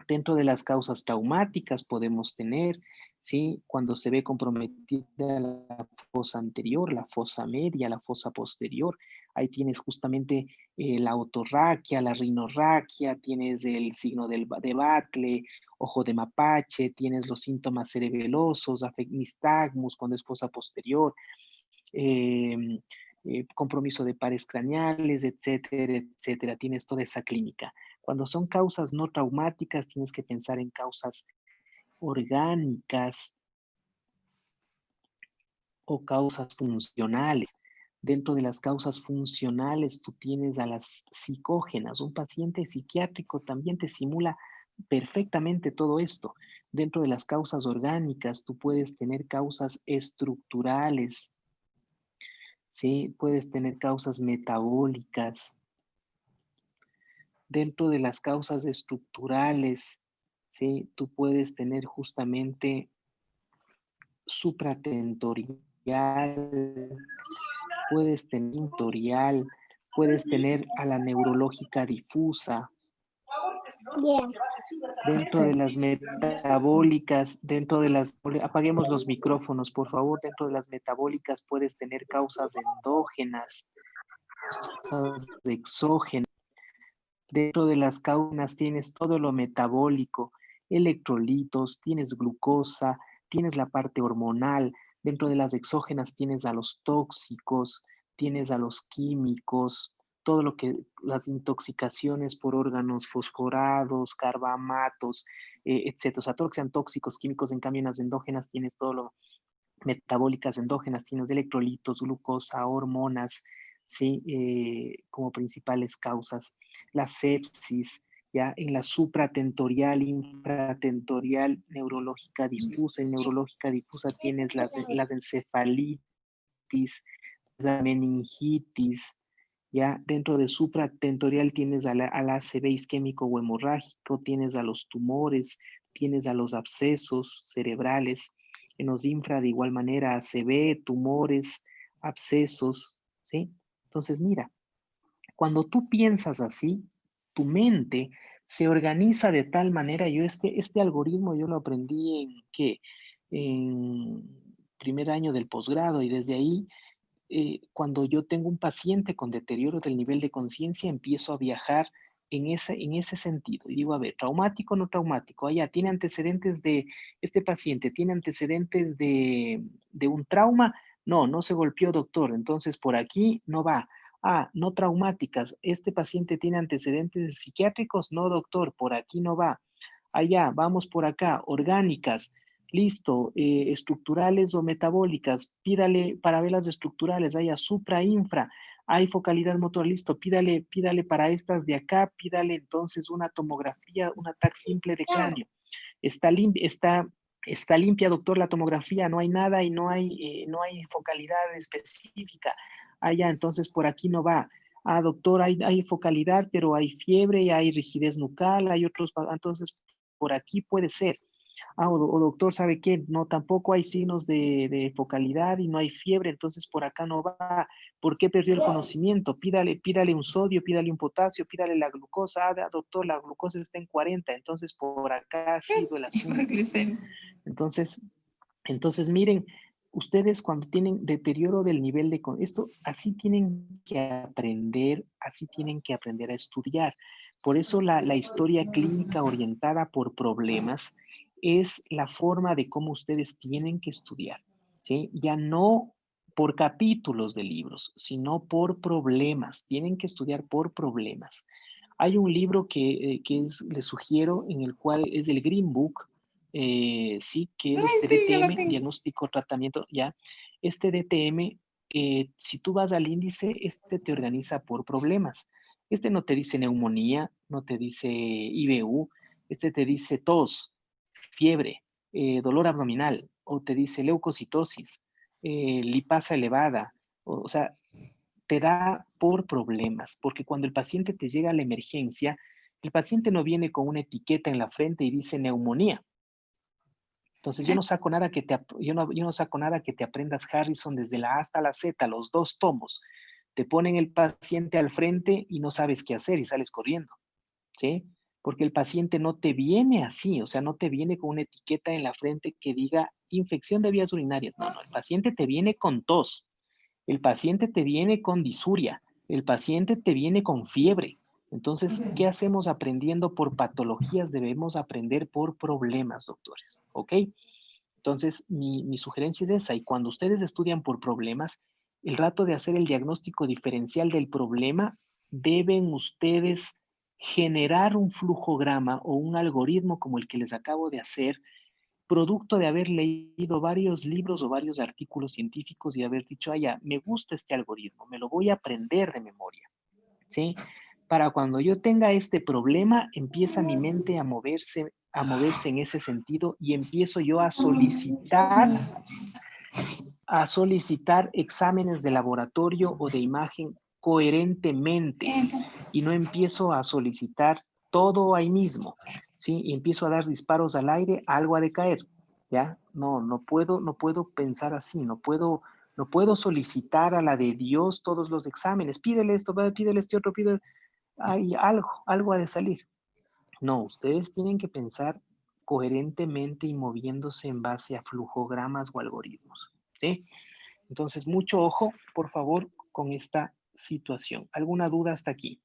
Dentro de las causas traumáticas podemos tener, ¿sí? Cuando se ve comprometida la fosa anterior, la fosa media, la fosa posterior, ahí tienes justamente la otorraquia, la rinorraquia, tienes el signo de Batle, ojo de mapache, tienes los síntomas cerebelosos, nistagmus cuando es fosa posterior, compromiso de pares craneales, etcétera, etcétera. Tienes toda esa clínica. Cuando son causas no traumáticas, tienes que pensar en causas orgánicas o causas funcionales. Dentro de las causas funcionales, tú tienes a las psicógenas. Un paciente psiquiátrico también te simula perfectamente todo esto. Dentro de las causas orgánicas, tú puedes tener causas estructurales, ¿sí? Puedes tener causas metabólicas. Dentro de las causas estructurales, ¿sí? Tú puedes tener justamente supratentorial, puedes tener tentorial, puedes tener a la neurológica difusa. Dentro de las metabólicas, apaguemos los micrófonos, por favor. Dentro de las metabólicas puedes tener causas endógenas, causas exógenas. Dentro de las causas tienes todo lo metabólico, electrolitos, tienes glucosa, tienes la parte hormonal. Dentro de las exógenas tienes a los tóxicos, tienes a los químicos, todo lo que las intoxicaciones por órganos fosforados, carbamatos, etc. O sea, todo lo que sean tóxicos, químicos. En cambio, en las endógenas tienes todo lo metabólicas endógenas, tienes electrolitos, glucosa, hormonas, ¿sí? Como principales causas. La sepsis, ya en la supratentorial, infratentorial, neurológica difusa. En neurológica difusa tienes las encefalitis, la meningitis. Ya dentro de supratentorial tienes al ACV isquémico o hemorrágico, tienes a los tumores, tienes a los abscesos cerebrales. En los infra de igual manera ACV, tumores, abscesos, ¿sí? Entonces mira, cuando tú piensas así, tu mente se organiza de tal manera. Yo este algoritmo yo lo aprendí en primer año del posgrado, y desde ahí, cuando yo tengo un paciente con deterioro del nivel de conciencia, empiezo a viajar en ese sentido. Y digo, a ver, traumático o no traumático. Allá, ¿tiene antecedentes de este paciente? ¿Tiene antecedentes de un trauma? No, no se golpeó, doctor. Entonces, por aquí no va. Ah, no traumáticas. ¿Este paciente tiene antecedentes psiquiátricos? No, doctor, por aquí no va. Allá, vamos por acá. Orgánicas. Listo, estructurales o metabólicas, pídale parabelas estructurales, haya supra, infra, hay focalidad motor, listo, pídale para estas de acá, pídale entonces una tomografía, un ataque simple de cráneo. Está limpia, doctor, la tomografía, no hay nada y no hay focalidad específica. Ya, entonces por aquí no va. Ah, doctor, hay focalidad, pero hay fiebre, hay rigidez nucal, hay otros, entonces por aquí puede ser. Ah, o doctor, ¿sabe qué? No, tampoco hay signos de focalidad y no hay fiebre, entonces por acá no va. ¿Por qué perdió el conocimiento? Pídale un sodio, pídale un potasio, pídale la glucosa. Ah, doctor, la glucosa está en 40, entonces por acá ha sido el asunto. Entonces miren, ustedes cuando tienen deterioro del nivel de esto, así tienen que aprender a estudiar. Por eso la historia clínica orientada por problemas es la forma de cómo ustedes tienen que estudiar, ¿sí? Ya no por capítulos de libros, sino por problemas. Tienen que estudiar por problemas. Hay un libro que les sugiero, en el cual es el Green Book, sí, que es este DTM, diagnóstico, tratamiento, ya. Este DTM, si tú vas al índice, este te organiza por problemas. Este no te dice neumonía, no te dice IBU, este te dice tos, fiebre, dolor abdominal, o te dice leucocitosis, lipasa elevada, o sea, te da por problemas, porque cuando el paciente te llega a la emergencia, el paciente no viene con una etiqueta en la frente y dice neumonía. Entonces yo no saco nada que te aprendas Harrison desde la A hasta la Z, los 2 tomos. Te ponen el paciente al frente y no sabes qué hacer y sales corriendo, ¿sí? Porque el paciente no te viene así, o sea, no te viene con una etiqueta en la frente que diga infección de vías urinarias. No, el paciente te viene con tos, el paciente te viene con disuria, el paciente te viene con fiebre. Entonces, ¿qué hacemos aprendiendo por patologías? Debemos aprender por problemas, doctores, ¿ok? Entonces, mi sugerencia es esa, y cuando ustedes estudian por problemas, el rato de hacer el diagnóstico diferencial del problema, deben ustedes generar un flujograma o un algoritmo como el que les acabo de hacer, producto de haber leído varios libros o varios artículos científicos y haber dicho, ah, ya, me gusta este algoritmo, me lo voy a aprender de memoria, ¿sí? Para cuando yo tenga este problema, empieza mi mente a moverse en ese sentido y empiezo yo a solicitar exámenes de laboratorio o de imagen coherentemente y no empiezo a solicitar todo ahí mismo, ¿sí? Y empiezo a dar disparos al aire, algo ha de caer, ¿ya? No puedo pensar así, no puedo solicitar a la de Dios todos los exámenes, pídele esto, pídele este otro, pídele, hay algo ha de salir. No, ustedes tienen que pensar coherentemente y moviéndose en base a flujogramas o algoritmos, ¿sí? Entonces, mucho ojo, por favor, con esta situación. ¿Alguna duda hasta aquí?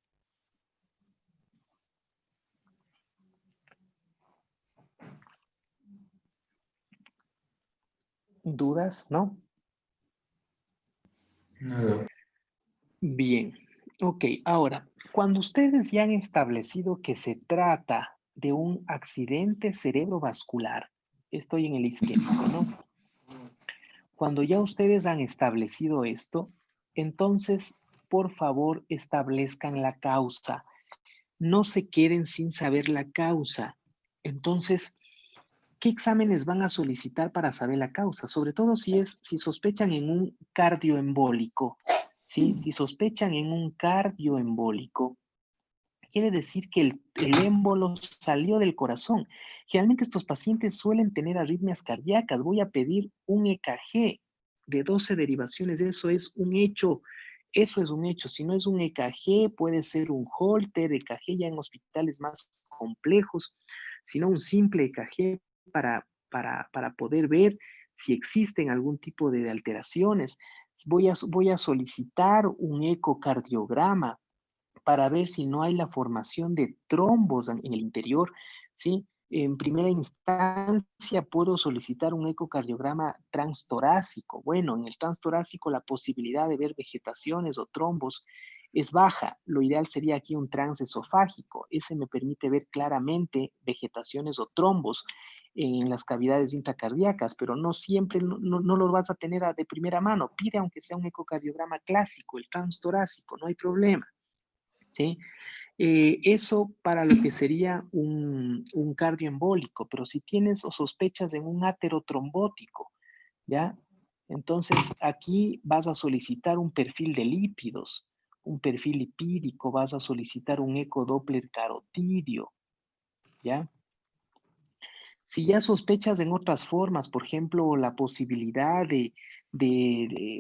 ¿Dudas? ¿No? No. Bien. Ok, ahora, cuando ustedes ya han establecido que se trata de un accidente cerebrovascular, estoy en el isquémico, ¿no? Cuando ya ustedes han establecido esto, entonces, por favor, establezcan la causa. No se queden sin saber la causa. Entonces, ¿qué exámenes van a solicitar para saber la causa? Sobre todo si sospechan en un cardioembólico, ¿sí? Si sospechan en un cardioembólico, quiere decir que el émbolo salió del corazón. Generalmente estos pacientes suelen tener arritmias cardíacas. Voy a pedir un EKG de 12 derivaciones. Eso es un hecho. Eso es un hecho. Si no es un EKG, puede ser un Holter, EKG ya en hospitales más complejos, sino un simple EKG para poder ver si existen algún tipo de alteraciones. Voy a solicitar un ecocardiograma para ver si no hay la formación de trombos en el interior, ¿sí? En primera instancia puedo solicitar un ecocardiograma transtorácico. Bueno, en el transtorácico la posibilidad de ver vegetaciones o trombos es baja. Lo ideal sería aquí un transesofágico. Ese me permite ver claramente vegetaciones o trombos en las cavidades intracardíacas, pero no siempre, no lo vas a tener de primera mano. Pide aunque sea un ecocardiograma clásico, el transtorácico, no hay problema. ¿Sí? Eso para lo que sería un cardioembólico, pero si tienes o sospechas en un aterotrombótico, ¿ya? Entonces aquí vas a solicitar un perfil de lípidos, un perfil lipídico, vas a solicitar un ecodoppler carotidio, ¿ya? Si ya sospechas en otras formas, por ejemplo, la posibilidad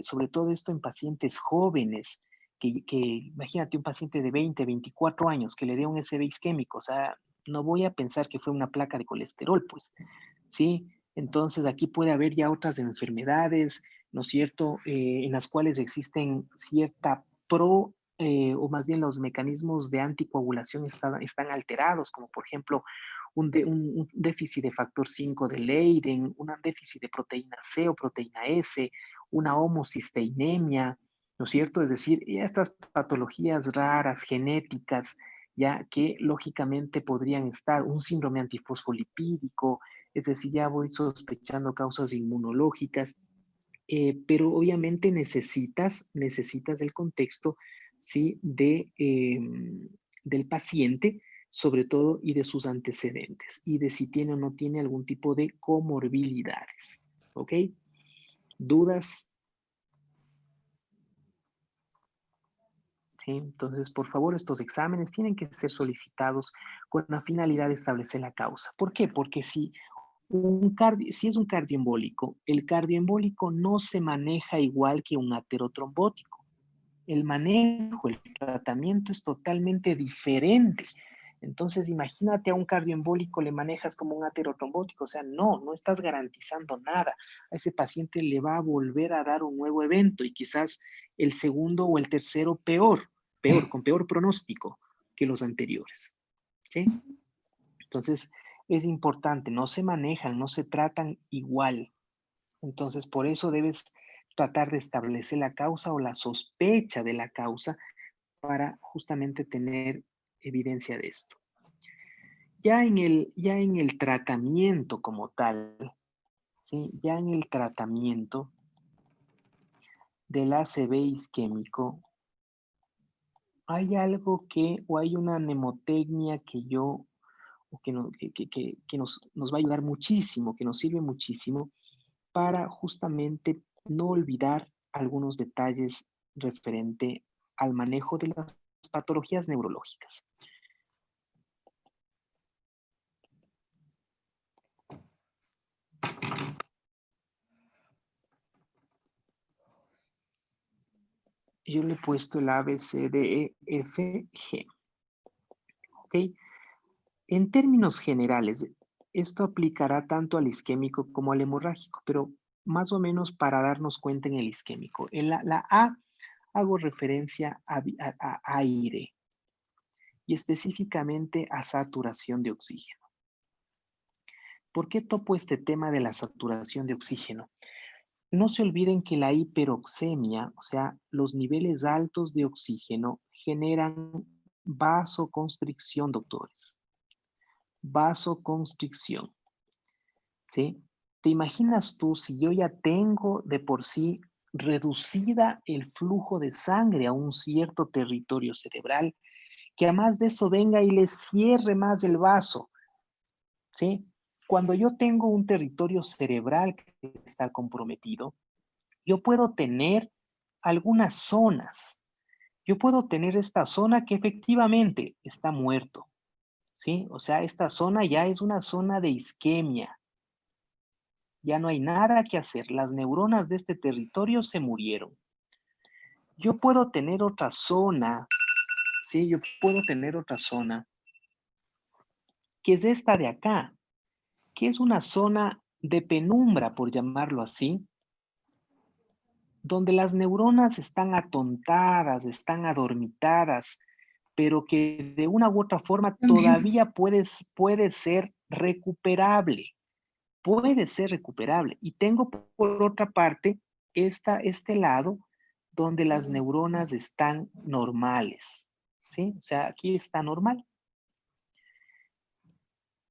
sobre todo esto en pacientes jóvenes, que imagínate un paciente de 20, 24 años que le dé un SB isquémico, o sea, no voy a pensar que fue una placa de colesterol, pues, ¿sí? Entonces aquí puede haber ya otras enfermedades, ¿no es cierto?, en las cuales existen cierta o más bien los mecanismos de anticoagulación están alterados, como por ejemplo un déficit de factor 5 de Leiden, un déficit de proteína C o proteína S, una homocisteinemia, ¿no es cierto? Es decir, estas patologías raras, genéticas, ya que lógicamente podrían estar un síndrome antifosfolipídico, es decir, ya voy sospechando causas inmunológicas, pero obviamente necesitas el contexto, ¿sí? Del paciente, sobre todo, y de sus antecedentes, y de si tiene o no tiene algún tipo de comorbilidades, ¿ok? ¿Dudas? ¿Sí? Entonces, por favor, estos exámenes tienen que ser solicitados con la finalidad de establecer la causa. ¿Por qué? Porque si es un cardioembólico, el cardioembólico no se maneja igual que un aterotrombótico. El manejo, el tratamiento es totalmente diferente. Entonces, imagínate a un cardioembólico le manejas como un aterotrombótico, o sea, no estás garantizando nada. A ese paciente le va a volver a dar un nuevo evento y quizás el segundo o el tercero con peor pronóstico que los anteriores. ¿Sí? Entonces, es importante, no se manejan, no se tratan igual. Entonces, por eso debes tratar de establecer la causa o la sospecha de la causa para justamente tener evidencia de esto. Ya en el tratamiento como tal, ¿sí? Ya en el tratamiento del ACV isquémico, hay algo o hay una mnemotecnia o que nos va a ayudar muchísimo, que nos sirve muchísimo para justamente no olvidar algunos detalles referente al manejo de las patologías neurológicas. Yo le he puesto el A, B, C, D, E, F, G. ¿Ok? En términos generales, esto aplicará tanto al isquémico como al hemorrágico, pero más o menos para darnos cuenta en el isquémico. En la A hago referencia a aire y específicamente a saturación de oxígeno. ¿Por qué topo este tema de la saturación de oxígeno? No se olviden que la hiperoxemia, o sea, los niveles altos de oxígeno generan vasoconstricción, doctores. Vasoconstricción, ¿sí? ¿Te imaginas tú si yo ya tengo de por sí reducida el flujo de sangre a un cierto territorio cerebral, que además de eso venga y le cierre más el vaso, ¿sí? Cuando yo tengo un territorio cerebral que está comprometido, yo puedo tener algunas zonas. Yo puedo tener esta zona que efectivamente está muerto, ¿sí? O sea, esta zona ya es una zona de isquemia. Ya no hay nada que hacer. Las neuronas de este territorio se murieron. Yo puedo tener otra zona, ¿sí? Yo puedo tener otra zona, que es esta de acá, que es una zona de penumbra, por llamarlo así, donde las neuronas están atontadas, están adormitadas, pero que de una u otra forma todavía puede ser recuperable. Puede ser recuperable. Y tengo por otra parte este lado donde las neuronas están normales, ¿sí? O sea, aquí está normal.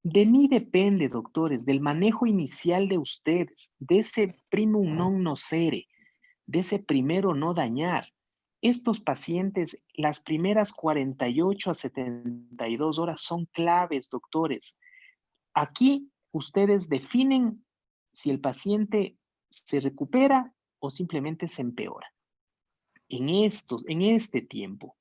De mí depende, doctores, del manejo inicial de ustedes, de ese primum non nocere, de ese primero no dañar. Estos pacientes, las primeras 48 a 72 horas son claves, doctores. Aquí ustedes definen si el paciente se recupera o simplemente se empeora. En este tiempo.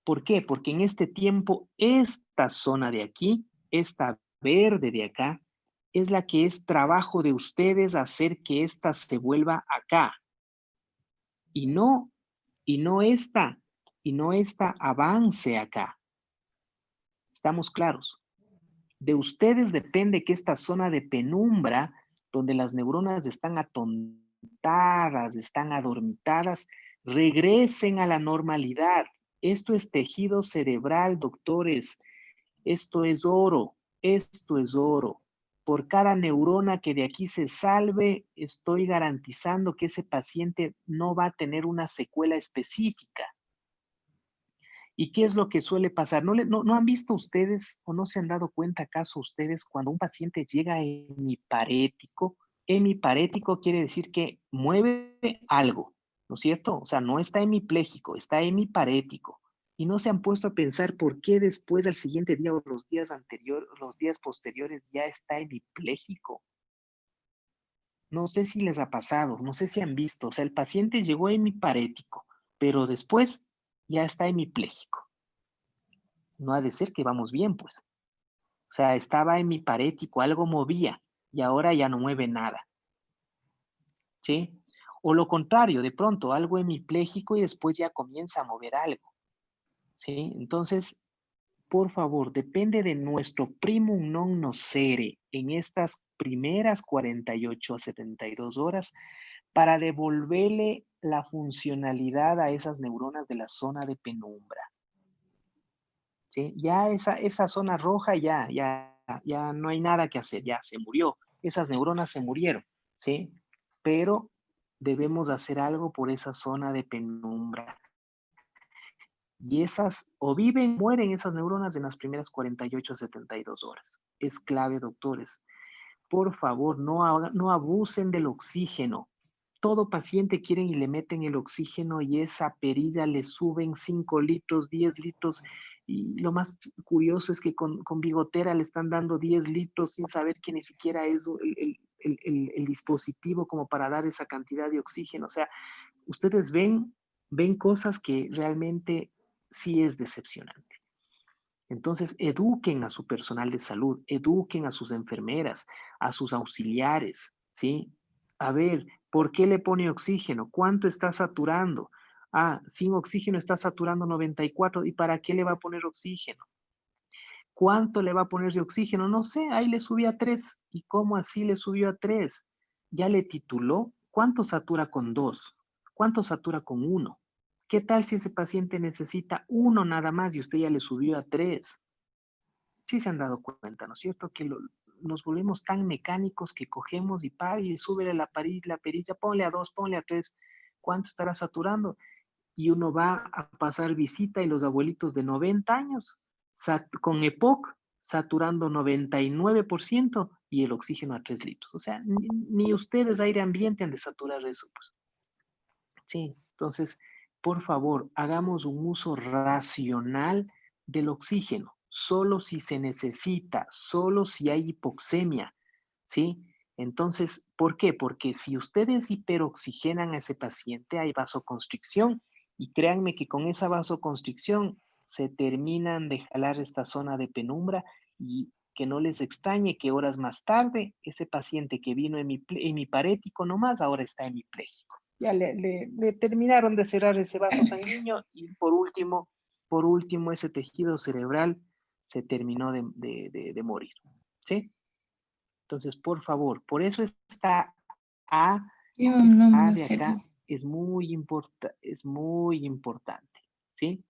¿Por qué? Porque en este tiempo, esta zona de aquí, esta verde de acá, es la que es trabajo de ustedes hacer que esta se vuelva acá. Y no esta avance acá. ¿Estamos claros? De ustedes depende que esta zona de penumbra, donde las neuronas están atontadas, están adormitadas, regresen a la normalidad. Esto es tejido cerebral, doctores. Esto es oro. Esto es oro. Por cada neurona que de aquí se salve, estoy garantizando que ese paciente no va a tener una secuela específica. ¿Y qué es lo que suele pasar? ¿No han visto ustedes o no se han dado cuenta acaso ustedes cuando un paciente llega hemiparético? Hemiparético quiere decir que mueve algo, ¿no es cierto? O sea, no está hemipléjico, está hemiparético. Y no se han puesto a pensar por qué después al siguiente día o los días posteriores ya está hemipléjico. No sé si les ha pasado, no sé si han visto. O sea, el paciente llegó hemiparético, pero después ya está hemipléjico. No ha de ser que vamos bien, pues. O sea, estaba hemiparético, algo movía y ahora ya no mueve nada. ¿Sí? O lo contrario, de pronto algo hemipléjico y después ya comienza a mover algo. ¿Sí? Entonces, por favor, depende de nuestro primum non nocere en estas primeras 48 a 72 horas para devolverle la funcionalidad a esas neuronas de la zona de penumbra. ¿Sí? Ya esa zona roja ya no hay nada que hacer, ya se murió. Esas neuronas se murieron, ¿sí? Pero debemos hacer algo por esa zona de penumbra. Y esas, o viven, mueren esas neuronas en las primeras 48 a 72 horas. Es clave, doctores. Por favor, no abusen del oxígeno. Todo paciente quieren y le meten el oxígeno y esa perilla le suben 5 litros, 10 litros. Y lo más curioso es que con bigotera le están dando 10 litros sin saber que ni siquiera es el dispositivo como para dar esa cantidad de oxígeno. O sea, ustedes ven cosas que realmente sí es decepcionante. Entonces, eduquen a su personal de salud, eduquen a sus enfermeras, a sus auxiliares, ¿sí? A ver, ¿por qué le pone oxígeno? ¿Cuánto está saturando? Ah, sin oxígeno está saturando 94. ¿Y para qué le va a poner oxígeno? ¿Cuánto le va a poner de oxígeno? No sé, ahí le subió a 3. ¿Y cómo así le subió a 3? Ya le tituló. ¿Cuánto satura con 2? ¿Cuánto satura con 1? ¿Qué tal si ese paciente necesita 1 nada más y usted ya le subió a 3? Sí se han dado cuenta, ¿no es cierto? Que nos volvemos tan mecánicos que cogemos y paga y súbele la perilla, ponle a 2, ponle a 3. ¿Cuánto estará saturando? Y uno va a pasar visita y los abuelitos de 90 años con EPOC saturando 99% y el oxígeno a 3 litros. O sea, ni ustedes aire ambiente han de saturar eso. Pues. Sí, entonces, por favor, hagamos un uso racional del oxígeno, solo si se necesita, solo si hay hipoxemia, ¿sí? Entonces, ¿por qué? Porque si ustedes hiperoxigenan a ese paciente, hay vasoconstricción y créanme que con esa vasoconstricción se terminan de jalar esta zona de penumbra y que no les extrañe que horas más tarde ese paciente que vino hemiparético nomás ahora está hemipléjico. Ya le terminaron de cerrar ese vaso sanguíneo y por último ese tejido cerebral se terminó de morir, ¿sí? Entonces, por favor, por eso esta A de acá es muy importante, ¿sí?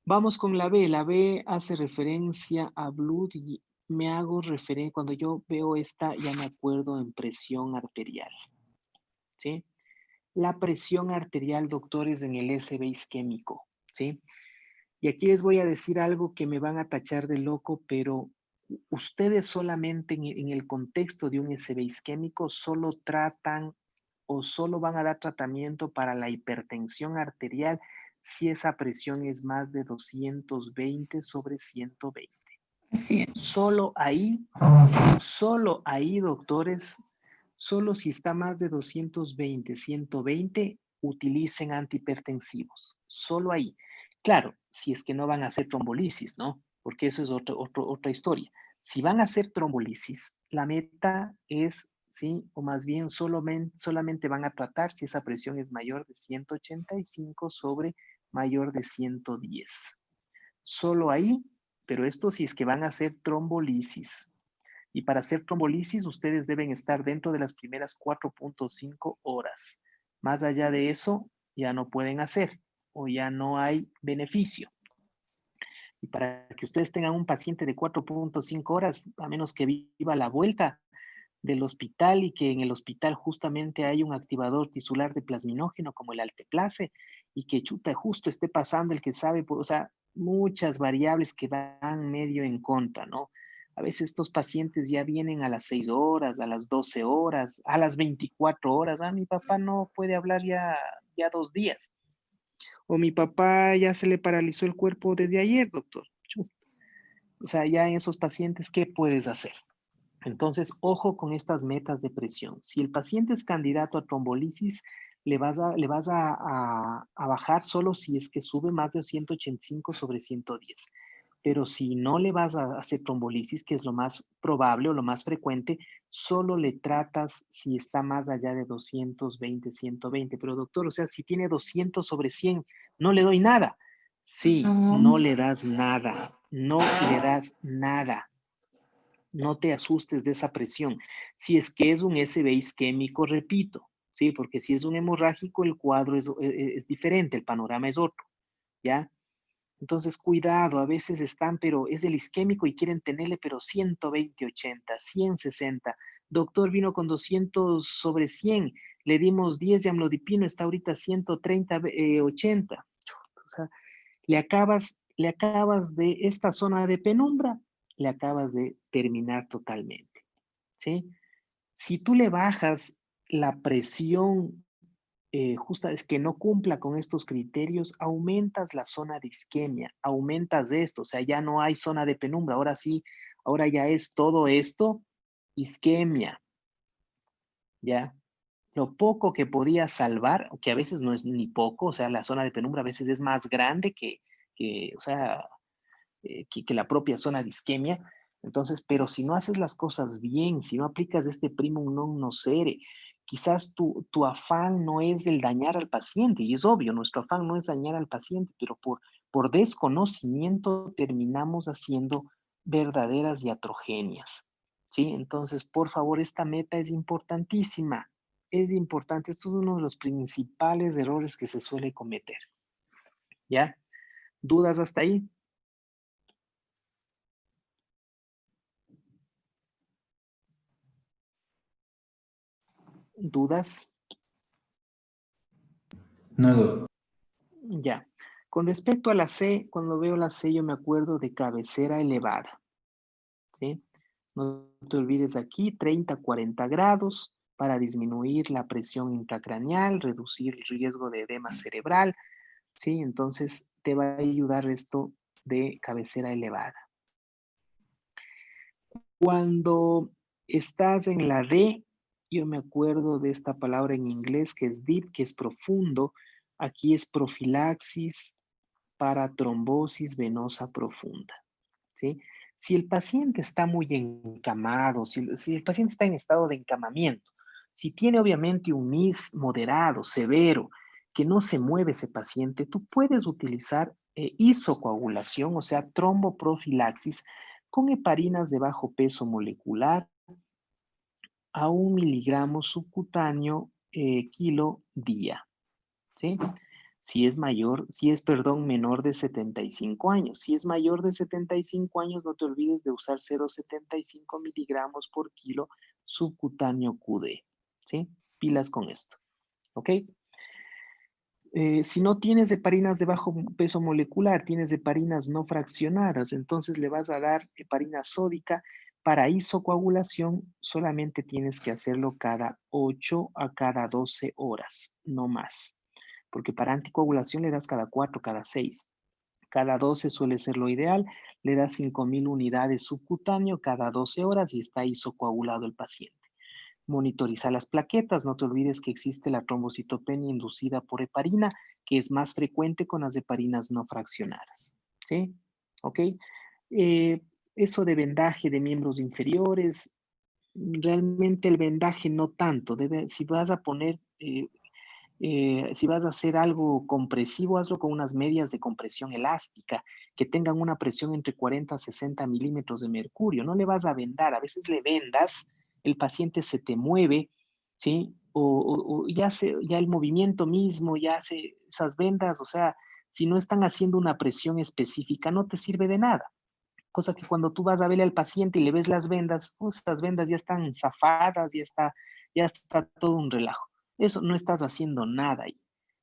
Vamos con la B. La B hace referencia a blood y me hago referencia, cuando yo veo esta, ya me acuerdo en presión arterial, ¿sí? La presión arterial, doctores, en el SB isquémico, ¿sí? Y aquí les voy a decir algo que me van a tachar de loco, pero ustedes solamente en el contexto de un SB isquémico solo tratan o solo van a dar tratamiento para la hipertensión arterial si esa presión es más de 220 sobre 120. Así es. Solo ahí, doctores, solo si está más de 220, 120, utilicen antihipertensivos. Solo ahí. Claro, si es que no van a hacer trombolisis, ¿no? Porque eso es otra historia. Si van a hacer trombolisis, la meta es, sí, o más bien solamente van a tratar si esa presión es mayor de 185 sobre mayor de 110. Solo ahí, pero esto si es que van a hacer trombolisis. Y para hacer trombolisis, ustedes deben estar dentro de las primeras 4.5 horas. Más allá de eso, ya no pueden hacer o ya no hay beneficio. Y para que ustedes tengan un paciente de 4.5 horas, a menos que viva a la vuelta del hospital y que en el hospital justamente hay un activador tisular de plasminógeno como el alteplase y que chuta justo esté pasando el que sabe, o sea, muchas variables que van medio en contra, ¿no? A veces estos pacientes ya vienen a las 6 horas, a las 12 horas, a las 24 horas. Ah, mi papá no puede hablar ya 2 días. O mi papá ya se le paralizó el cuerpo desde ayer, doctor. Chuta. O sea, ya en esos pacientes, ¿qué puedes hacer? Entonces, ojo con estas metas de presión. Si el paciente es candidato a trombolisis, le vas a bajar solo si es que sube más de 185 sobre 110. Pero si no le vas a hacer trombolisis, que es lo más probable o lo más frecuente, solo le tratas si está más allá de 220, 120. Pero doctor, o sea, si tiene 200 sobre 100, no le doy nada. Sí, no le das nada. No le das nada. No te asustes de esa presión. Si es que es un SB isquémico, repito, ¿sí? Porque si es un hemorrágico, el cuadro es diferente, el panorama es otro, ¿ya? Entonces, cuidado, a veces están, pero es el isquémico y quieren tenerle, pero 120, 80, 160. Doctor vino con 200 sobre 100, le dimos 10 de amlodipino, está ahorita 130, 80. O sea, le acabas de esta zona de penumbra, le acabas de terminar totalmente, ¿sí? Si tú le bajas la presión justa, es que no cumpla con estos criterios, aumentas la zona de isquemia, aumentas esto, o sea, ya no hay zona de penumbra, ahora sí, ahora ya es todo esto isquemia, ¿ya? Lo poco que podía salvar, que a veces no es ni poco, o sea, la zona de penumbra a veces es más grande o sea, que la propia zona de isquemia. Entonces, pero si no haces las cosas bien, si no aplicas este primum non nocere, quizás tu afán no es el dañar al paciente, y es obvio, nuestro afán no es dañar al paciente, pero por desconocimiento terminamos haciendo verdaderas iatrogenias, ¿sí? Entonces, por favor, esta meta es importantísima, es importante, esto es uno de los principales errores que se suele cometer, ¿ya? ¿Dudas hasta ahí? ¿Dudas? No, doctor. Ya. Con respecto a la C, cuando veo la C yo me acuerdo de cabecera elevada, ¿sí? No te olvides aquí, 30-40 grados para disminuir la presión intracraneal, reducir el riesgo de edema cerebral, ¿sí? Entonces te va a ayudar esto de cabecera elevada. Cuando estás en la D, yo me acuerdo de esta palabra en inglés que es deep, que es profundo. Aquí es profilaxis para trombosis venosa profunda, ¿sí? Si el paciente está muy encamado, si el paciente está en estado de encamamiento, si tiene obviamente un MIS moderado, severo, que no se mueve ese paciente, tú puedes utilizar isocoagulación, o sea, tromboprofilaxis con heparinas de bajo peso molecular a 1 miligramo subcutáneo kilo día, ¿sí? Si es menor de 75 años. Si es mayor de 75 años, no te olvides de usar 0,75 miligramos por kilo subcutáneo QD, ¿sí? Pilas con esto, ¿ok? Si no tienes heparinas de bajo peso molecular, tienes heparinas no fraccionadas, entonces le vas a dar heparina sódica. Para isocoagulación solamente tienes que hacerlo cada 8 a cada 12 horas, no más. Porque para anticoagulación le das cada 4, cada 6. Cada 12 suele ser lo ideal. Le das 5,000 unidades subcutáneo cada 12 horas y está isocoagulado el paciente. Monitoriza las plaquetas. No te olvides que existe la trombocitopenia inducida por heparina, que es más frecuente con las heparinas no fraccionadas. ¿Sí? ¿Ok? Eso de vendaje de miembros inferiores, realmente el vendaje no tanto. Si vas a poner, si vas a hacer algo compresivo, hazlo con unas medias de compresión elástica que tengan una presión entre 40 a 60 milímetros de mercurio. No le vas a vendar. A veces le vendas, el paciente se te mueve, ¿sí? O ya el movimiento mismo, ya hace esas vendas, o sea, si no están haciendo una presión específica, no te sirve de nada. Cosa que cuando tú vas a verle al paciente y le ves las vendas, esas vendas ya están zafadas, ya está todo un relajo. Eso no estás haciendo nada ahí.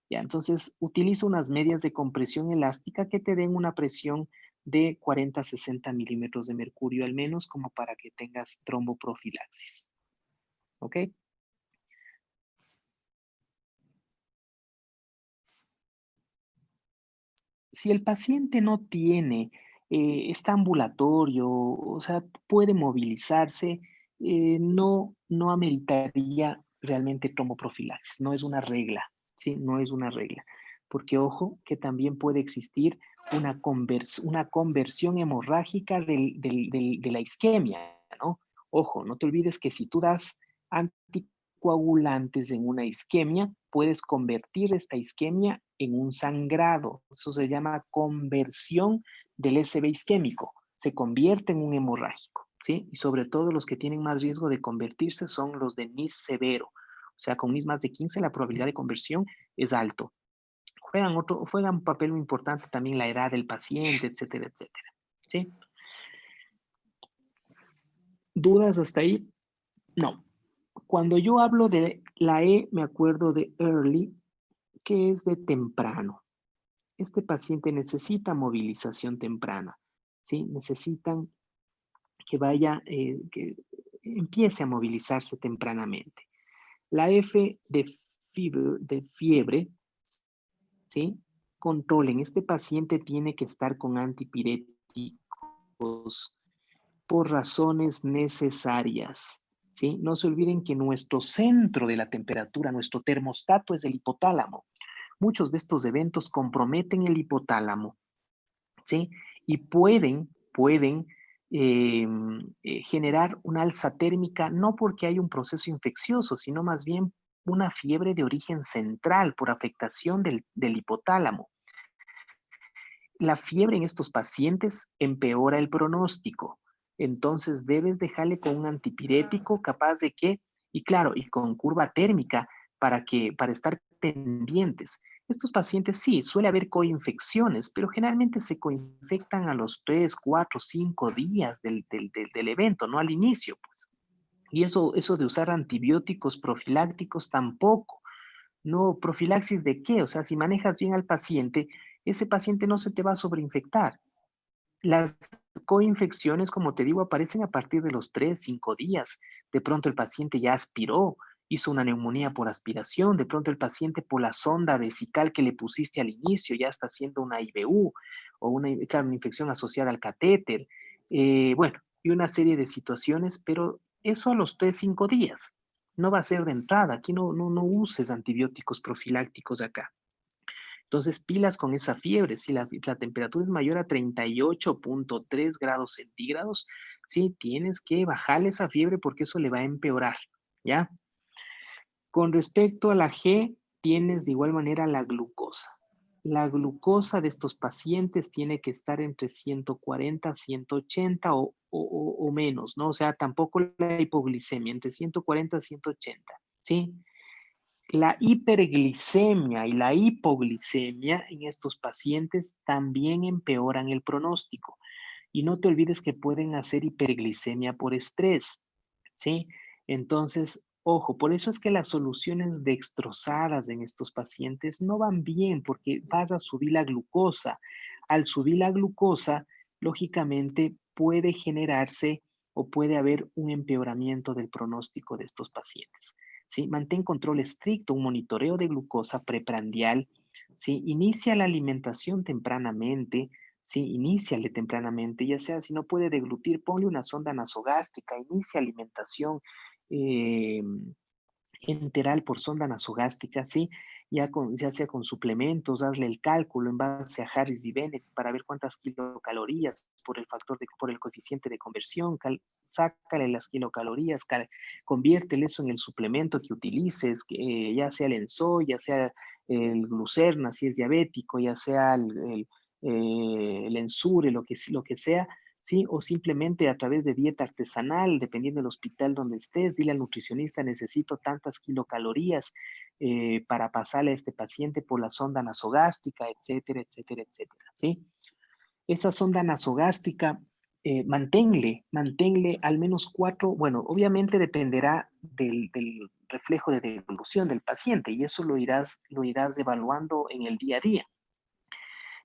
Ya, entonces utiliza unas medias de compresión elástica que te den una presión de 40 a 60 milímetros de mercurio al menos, como para que tengas tromboprofilaxis. ¿Ok? Si el paciente no tiene, está ambulatorio, o sea, puede movilizarse, no ameritaría realmente tromboprofilaxis, no es una regla, ¿sí? No es una regla. Porque ojo, que también puede existir una conversión hemorrágica de la isquemia, ¿no? Ojo, no te olvides que si tú das anticoagulantes en una isquemia, puedes convertir esta isquemia en un sangrado. Eso se llama conversión del SB isquémico. Se convierte en un hemorrágico, ¿sí? Y sobre todo los que tienen más riesgo de convertirse son los de NIS severo. O sea, con NIS más de 15 la probabilidad de conversión es alto. Juegan un papel muy importante también la edad del paciente, etcétera, etcétera. ¿Sí? ¿Dudas hasta ahí? No. Cuando yo hablo de la E, me acuerdo de early, que es de temprano. este paciente necesita movilización temprana, ¿sí? Necesitan que vaya, que empiece a movilizarse tempranamente. La F de fiebre, ¿sí? Controlen, este paciente tiene que estar con antipiréticos por razones necesarias, ¿sí? No se olviden que nuestro centro de la temperatura, nuestro termostato es el hipotálamo. Muchos de estos eventos comprometen el hipotálamo, ¿sí? Y pueden generar una alza térmica, no porque hay un proceso infeccioso, sino más bien una fiebre de origen central por afectación del hipotálamo. La fiebre en estos pacientes empeora el pronóstico. Entonces debes dejarle con un antipirético capaz de que, y claro, y con curva térmica para estar pendientes. Estos pacientes sí, suele haber coinfecciones, pero generalmente se coinfectan a los 3, 4, 5 días del evento, no al inicio, pues. Y eso de usar antibióticos profilácticos tampoco. No, profilaxis de qué? O sea, si manejas bien al paciente, ese paciente no se te va a sobreinfectar. Las coinfecciones, como te digo, aparecen a partir de los 3, 5 días. De pronto el paciente ya aspiró, hizo una neumonía por aspiración, de pronto el paciente por la sonda vesical que le pusiste al inicio ya está haciendo una IBU o claro, una infección asociada al catéter. Bueno, y una serie de situaciones, pero eso a los 3, 5 días. No va a ser de entrada. Aquí no uses antibióticos profilácticos acá. Entonces, pilas con esa fiebre. Si la temperatura es mayor a 38.3 grados centígrados, sí, tienes que bajarle esa fiebre porque eso le va a empeorar, ¿ya? Con respecto a la G, tienes de igual manera la glucosa. La glucosa de estos pacientes tiene que estar entre 140, 180 o menos, ¿no? O sea, tampoco la hipoglicemia, entre 140 y 180, ¿sí? La hiperglicemia y la hipoglicemia en estos pacientes también empeoran el pronóstico. Y no te olvides que pueden hacer hiperglicemia por estrés, ¿sí? Entonces, ojo, por eso es que las soluciones dextrosadas en estos pacientes no van bien porque vas a subir la glucosa. Al subir la glucosa, lógicamente puede generarse o puede haber un empeoramiento del pronóstico de estos pacientes. ¿Sí? Mantén control estricto, un monitoreo de glucosa preprandial, ¿sí? Inicia la alimentación tempranamente, ¿sí? Iníciale tempranamente, ya sea si no puede deglutir, ponle una sonda nasogástrica, inicia alimentación eh, enteral por sonda nasogástrica, ¿sí? Ya sea con suplementos, hazle el cálculo en base a Harris y Bennett para ver cuántas kilocalorías por el coeficiente de conversión, sácale las kilocalorías, conviértele eso en el suplemento que utilices, ya sea el Enso, ya sea el Glucerna, si es diabético, ya sea el Ensure, lo que sea, ¿sí? O simplemente a través de dieta artesanal, dependiendo del hospital donde estés, dile al nutricionista, necesito tantas kilocalorías para pasarle a este paciente por la sonda nasogástrica, etcétera, etcétera, etcétera, ¿sí? Esa sonda nasogástrica, manténle al menos 4, bueno, obviamente dependerá del reflejo de devolución del paciente y eso lo irás evaluando en el día a día.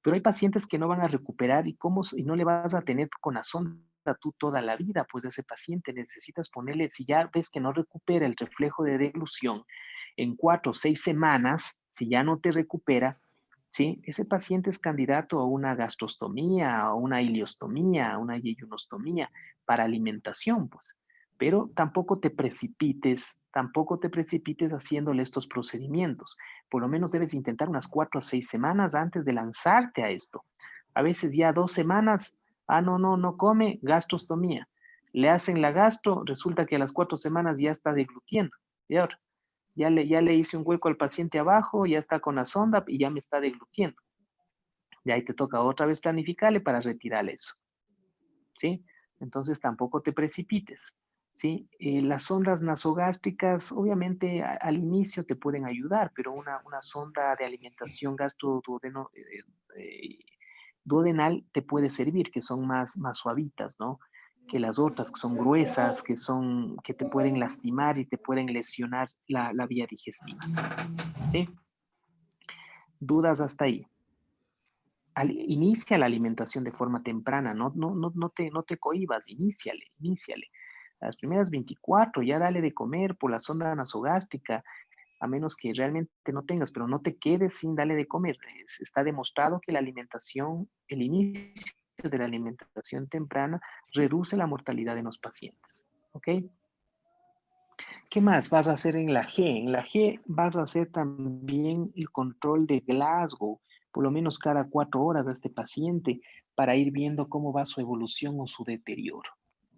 Pero hay pacientes que no van a recuperar y no le vas a tener con la sonda tú toda la vida, pues ese paciente necesitas ponerle, si ya ves que no recupera el reflejo de deglución en 4 o 6 semanas, si ya no te recupera, ¿sí? Ese paciente es candidato a una gastrostomía, a una ileostomía, a una yeyunostomía para alimentación, pues. Pero tampoco te precipites haciéndole estos procedimientos. Por lo menos debes intentar unas 4 a 6 semanas antes de lanzarte a esto. A veces ya 2 semanas, no come, gastrostomía. Le hacen la gastro, resulta que a las 4 semanas ya está deglutiendo. Y ahora, ya le hice un hueco al paciente abajo, ya está con la sonda y ya me está deglutiendo. Y ahí te toca otra vez planificarle para retirar eso, ¿sí? Entonces tampoco te precipites, ¿sí? Las sondas nasogástricas, obviamente al inicio te pueden ayudar, pero una sonda de alimentación duodenal te puede servir, que son más suavitas, ¿no? Que las otras, que son gruesas, que te pueden lastimar y te pueden lesionar la vía digestiva, ¿sí? ¿Dudas hasta ahí? inicia la alimentación de forma temprana, no te cohibas, iníciale. Las primeras 24, ya dale de comer por la sonda nasogástrica, a menos que realmente no tengas, pero no te quedes sin darle de comer. Está demostrado que la alimentación, el inicio de la alimentación temprana reduce la mortalidad en los pacientes, ¿ok? ¿Qué más vas a hacer en la G? En la G vas a hacer también el control de Glasgow, por lo menos cada 4 horas a este paciente, para ir viendo cómo va su evolución o su deterioro,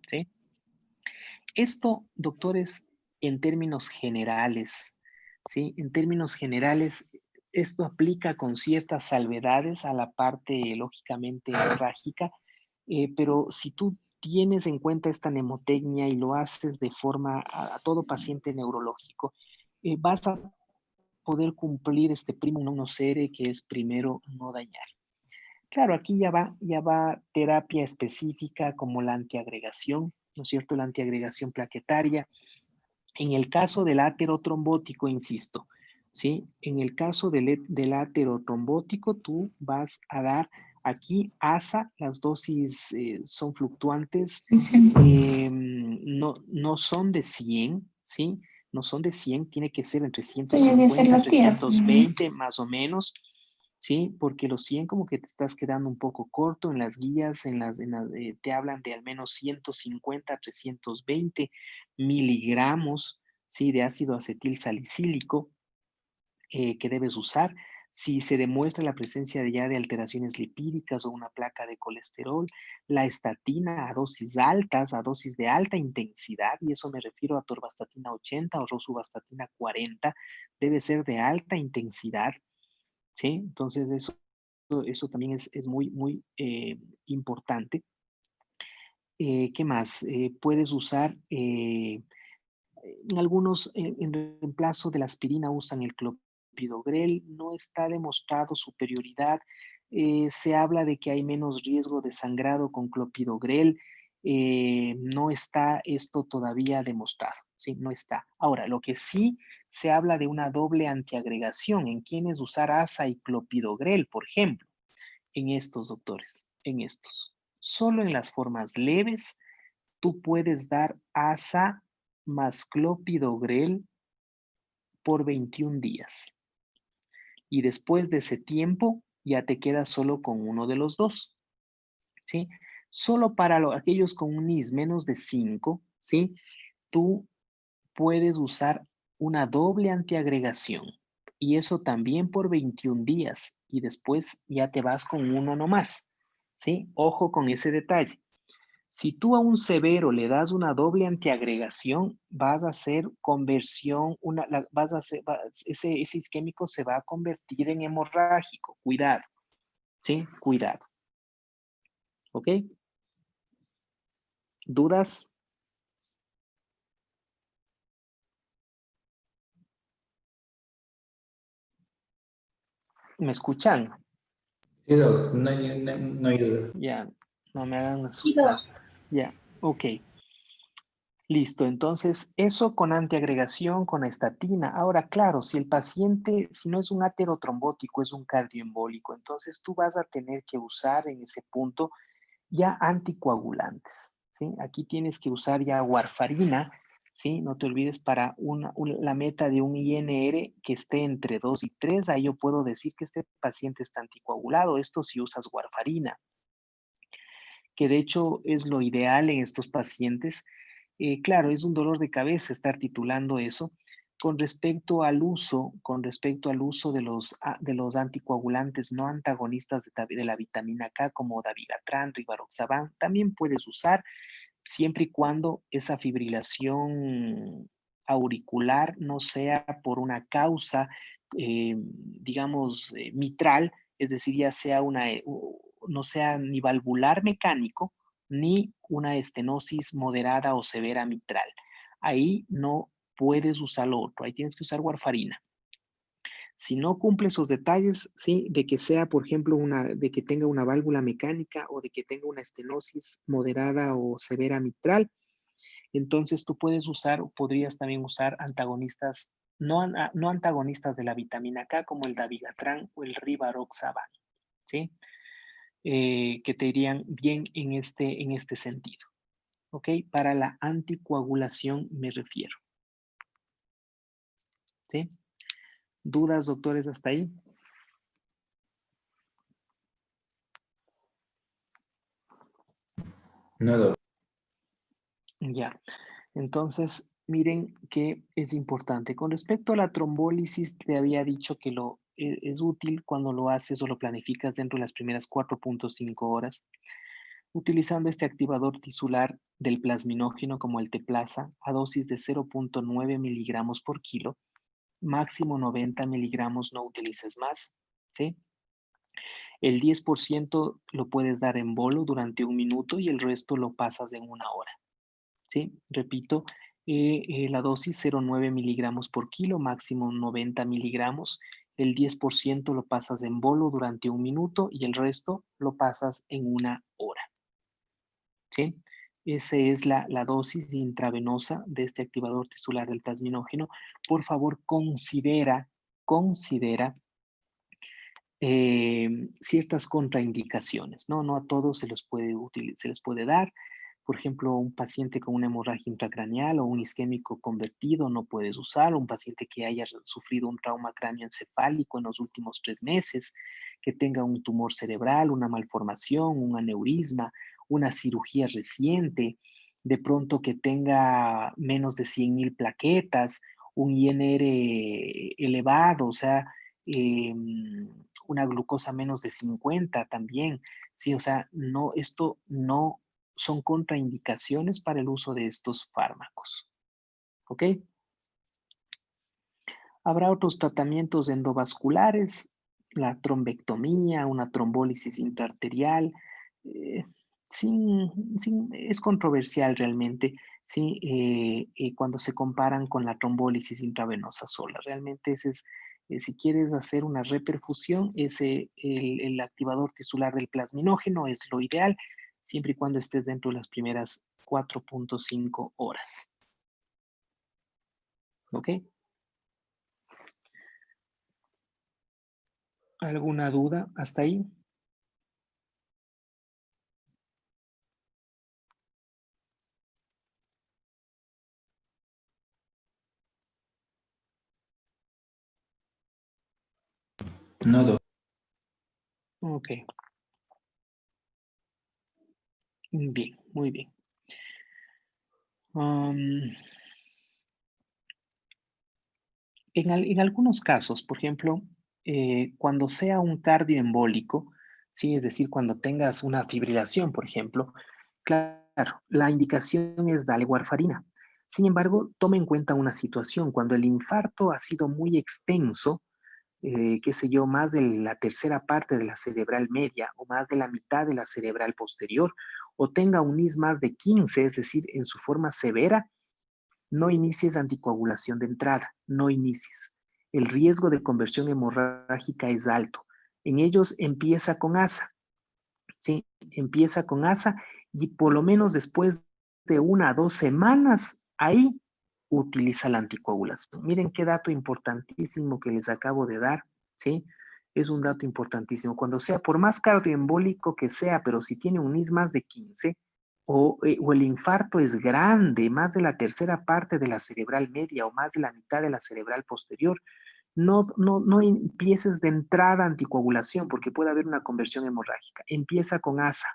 ¿sí? Esto, doctores, en términos generales, ¿sí? En términos generales, esto aplica con ciertas salvedades a la parte, lógicamente, trágica, pero si tú tienes en cuenta esta mnemotecnia y lo haces de forma a todo paciente neurológico, vas a poder cumplir este primum non nocere, que es primero no dañar. Claro, aquí ya va terapia específica como la antiagregación, ¿no es cierto? La antiagregación plaquetaria. En el caso del aterotrombótico, insisto, ¿sí? En el caso del aterotrombótico, tú vas a dar aquí ASA, las dosis son fluctuantes, no son de 100, ¿sí? No son de 100, tiene que ser entre 150, 320 más o menos, ¿sí? Porque los 100 como que te estás quedando un poco corto en las guías, te hablan de al menos 150 a 320 miligramos, ¿sí? De ácido acetil salicílico que debes usar. Si se demuestra la presencia de alteraciones lipídicas o una placa de colesterol, la estatina a dosis altas, a dosis de alta intensidad, y eso me refiero a torvastatina 80 o rosuvastatina 40, debe ser de alta intensidad, ¿sí? Entonces eso también es muy importante. ¿Qué más? Puedes usar, algunos en reemplazo de la aspirina usan el clopidogrel, no está demostrado superioridad, se habla de que hay menos riesgo de sangrado con clopidogrel, no está esto todavía demostrado, ¿sí? No está. Ahora, lo que sí se habla de una doble antiagregación en quienes usar ASA y clopidogrel, por ejemplo, en estos doctores, en estos. Solo en las formas leves, tú puedes dar ASA más clopidogrel por 21 días. Y después de ese tiempo, ya te quedas solo con uno de los dos, ¿sí? Solo para aquellos con un NIS menos de 5, ¿sí? Tú puedes usar una doble antiagregación. Y eso también por 21 días. Y después ya te vas con uno nomás, ¿sí? Ojo con ese detalle. Si tú a un severo le das una doble antiagregación, vas a hacer conversión, ese isquémico se va a convertir en hemorrágico. Cuidado, ¿sí? Cuidado. ¿Ok? ¿Dudas? ¿Me escuchan? Sí, doc, no hay duda. Ya, no me hagan asustar. Ya, ok. Listo, entonces eso con antiagregación, con estatina. Ahora, claro, si el paciente, si no es un aterotrombótico, es un cardioembólico, entonces tú vas a tener que usar en ese punto ya anticoagulantes, ¿sí? Aquí tienes que usar ya warfarina, ¿sí? No te olvides para la meta de un INR que esté entre 2 y 3, ahí yo puedo decir que este paciente está anticoagulado, esto si usas warfarina, que de hecho es lo ideal en estos pacientes. Claro, es un dolor de cabeza estar titulando eso. Con respecto al uso de los anticoagulantes no antagonistas de la vitamina K, como dabigatran, rivaroxaban, también puedes usar siempre y cuando esa fibrilación auricular no sea por una causa, digamos, mitral, es decir, ya sea no sea ni valvular mecánico, ni una estenosis moderada o severa mitral. Ahí no puedes usar lo otro, ahí tienes que usar warfarina. Si no cumple esos detalles, ¿sí? De que sea, por ejemplo, de que tenga una válvula mecánica o de que tenga una estenosis moderada o severa mitral, entonces tú puedes usar o podrías también usar antagonistas, no antagonistas de la vitamina K, como el dabigatran o el rivaroxaban, ¿sí? que te irían bien en este sentido. ¿Ok? Para la anticoagulación me refiero. ¿Sí? ¿Dudas, doctores, hasta ahí? No, doctor. Ya. Entonces, miren que es importante. Con respecto a la trombólisis, te había dicho que es útil cuando lo haces o lo planificas dentro de las primeras 4.5 horas, utilizando este activador tisular del plasminógeno como el Teplasa a dosis de 0.9 miligramos por kilo, máximo 90 miligramos, no utilices más, ¿sí? El 10% lo puedes dar en bolo durante 1 minuto y el resto lo pasas en 1 hora. ¿Sí? Repito, la dosis 0.9 miligramos por kilo, máximo 90 miligramos. El 10% lo pasas en bolo durante 1 minuto y el resto lo pasas en 1 hora. ¿Sí? Esa es la dosis intravenosa de este activador tisular del plasminógeno. Por favor, considera ciertas contraindicaciones, ¿no? No a todos se les puede dar. Por ejemplo, un paciente con una hemorragia intracraneal o un isquémico convertido no puedes usarlo. Un paciente que haya sufrido un trauma cráneoencefálico en los últimos 3 meses, que tenga un tumor cerebral, una malformación, un aneurisma, una cirugía reciente, de pronto que tenga menos de 100,000 plaquetas, un INR elevado, o sea, una glucosa menos de 50 también, sí, o sea, no, esto no son contraindicaciones para el uso de estos fármacos, ¿ok? Habrá otros tratamientos endovasculares, la trombectomía, una trombólisis intraarterial, eh, es controversial realmente, ¿sí? Cuando se comparan con la trombólisis intravenosa sola. Realmente ese es, si quieres hacer una reperfusión, el activador tisular del plasminógeno es lo ideal, siempre y cuando estés dentro de las primeras 4.5 horas. ¿Ok? ¿Alguna duda hasta ahí? No, doctor. Ok. Bien, muy bien. En algunos casos, por ejemplo, cuando sea un cardioembólico, ¿sí? Es decir, cuando tengas una fibrilación, por ejemplo, claro, la indicación es darle warfarina. Sin embargo, toma en cuenta una situación. Cuando el infarto ha sido muy extenso, qué sé yo, más de la tercera parte de la cerebral media o más de la mitad de la cerebral posterior, o tenga un NIS más de 15, es decir, en su forma severa, no inicies anticoagulación de entrada, no inicies. El riesgo de conversión hemorrágica es alto. En ellos empieza con ASA, ¿sí? Empieza con ASA y por lo menos después de 1 a 2 semanas, ahí utiliza la anticoagulación. Miren qué dato importantísimo que les acabo de dar, ¿sí? Es un dato importantísimo. Cuando sea, por más cardioembólico que sea, pero si tiene un NIS más de 15, o el infarto es grande, más de la tercera parte de la cerebral media o más de la mitad de la cerebral posterior, no empieces de entrada anticoagulación porque puede haber una conversión hemorrágica. Empieza con ASA,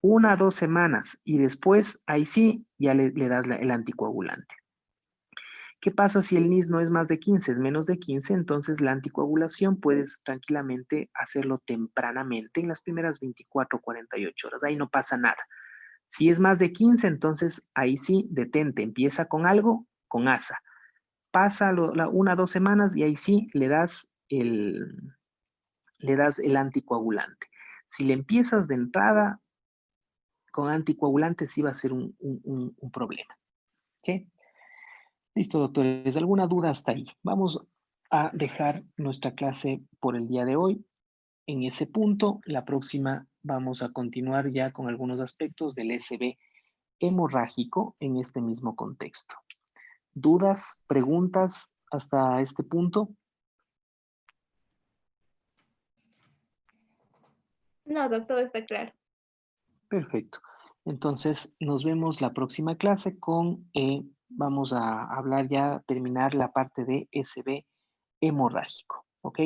1 a 2 semanas y después, ahí sí, ya le das el anticoagulante. ¿Qué pasa si el NIS no es más de 15, es menos de 15? Entonces la anticoagulación puedes tranquilamente hacerlo tempranamente en las primeras 24 o 48 horas. Ahí no pasa nada. Si es más de 15, entonces ahí sí, detente, empieza con algo, con ASA. Pasa 1 a 2 semanas y ahí sí le das el anticoagulante. Si le empiezas de entrada con anticoagulante, sí va a ser un problema. ¿Sí? Listo, doctores. ¿Alguna duda hasta ahí? Vamos a dejar nuestra clase por el día de hoy en ese punto. La próxima vamos a continuar ya con algunos aspectos del SB hemorrágico en este mismo contexto. ¿Dudas, preguntas hasta este punto? No, doctor, está claro. Perfecto. Entonces, nos vemos la próxima clase con, vamos a hablar ya, terminar la parte de SB hemorrágico, ¿ok?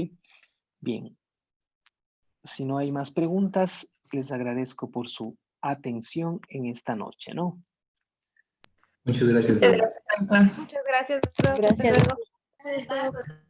Bien. Si no hay más preguntas, les agradezco por su atención en esta noche, ¿no? Muchas gracias, Muchas doctor. gracias, doctor. Muchas gracias, doctor. Hasta Gracias. luego. Gracias, doctor.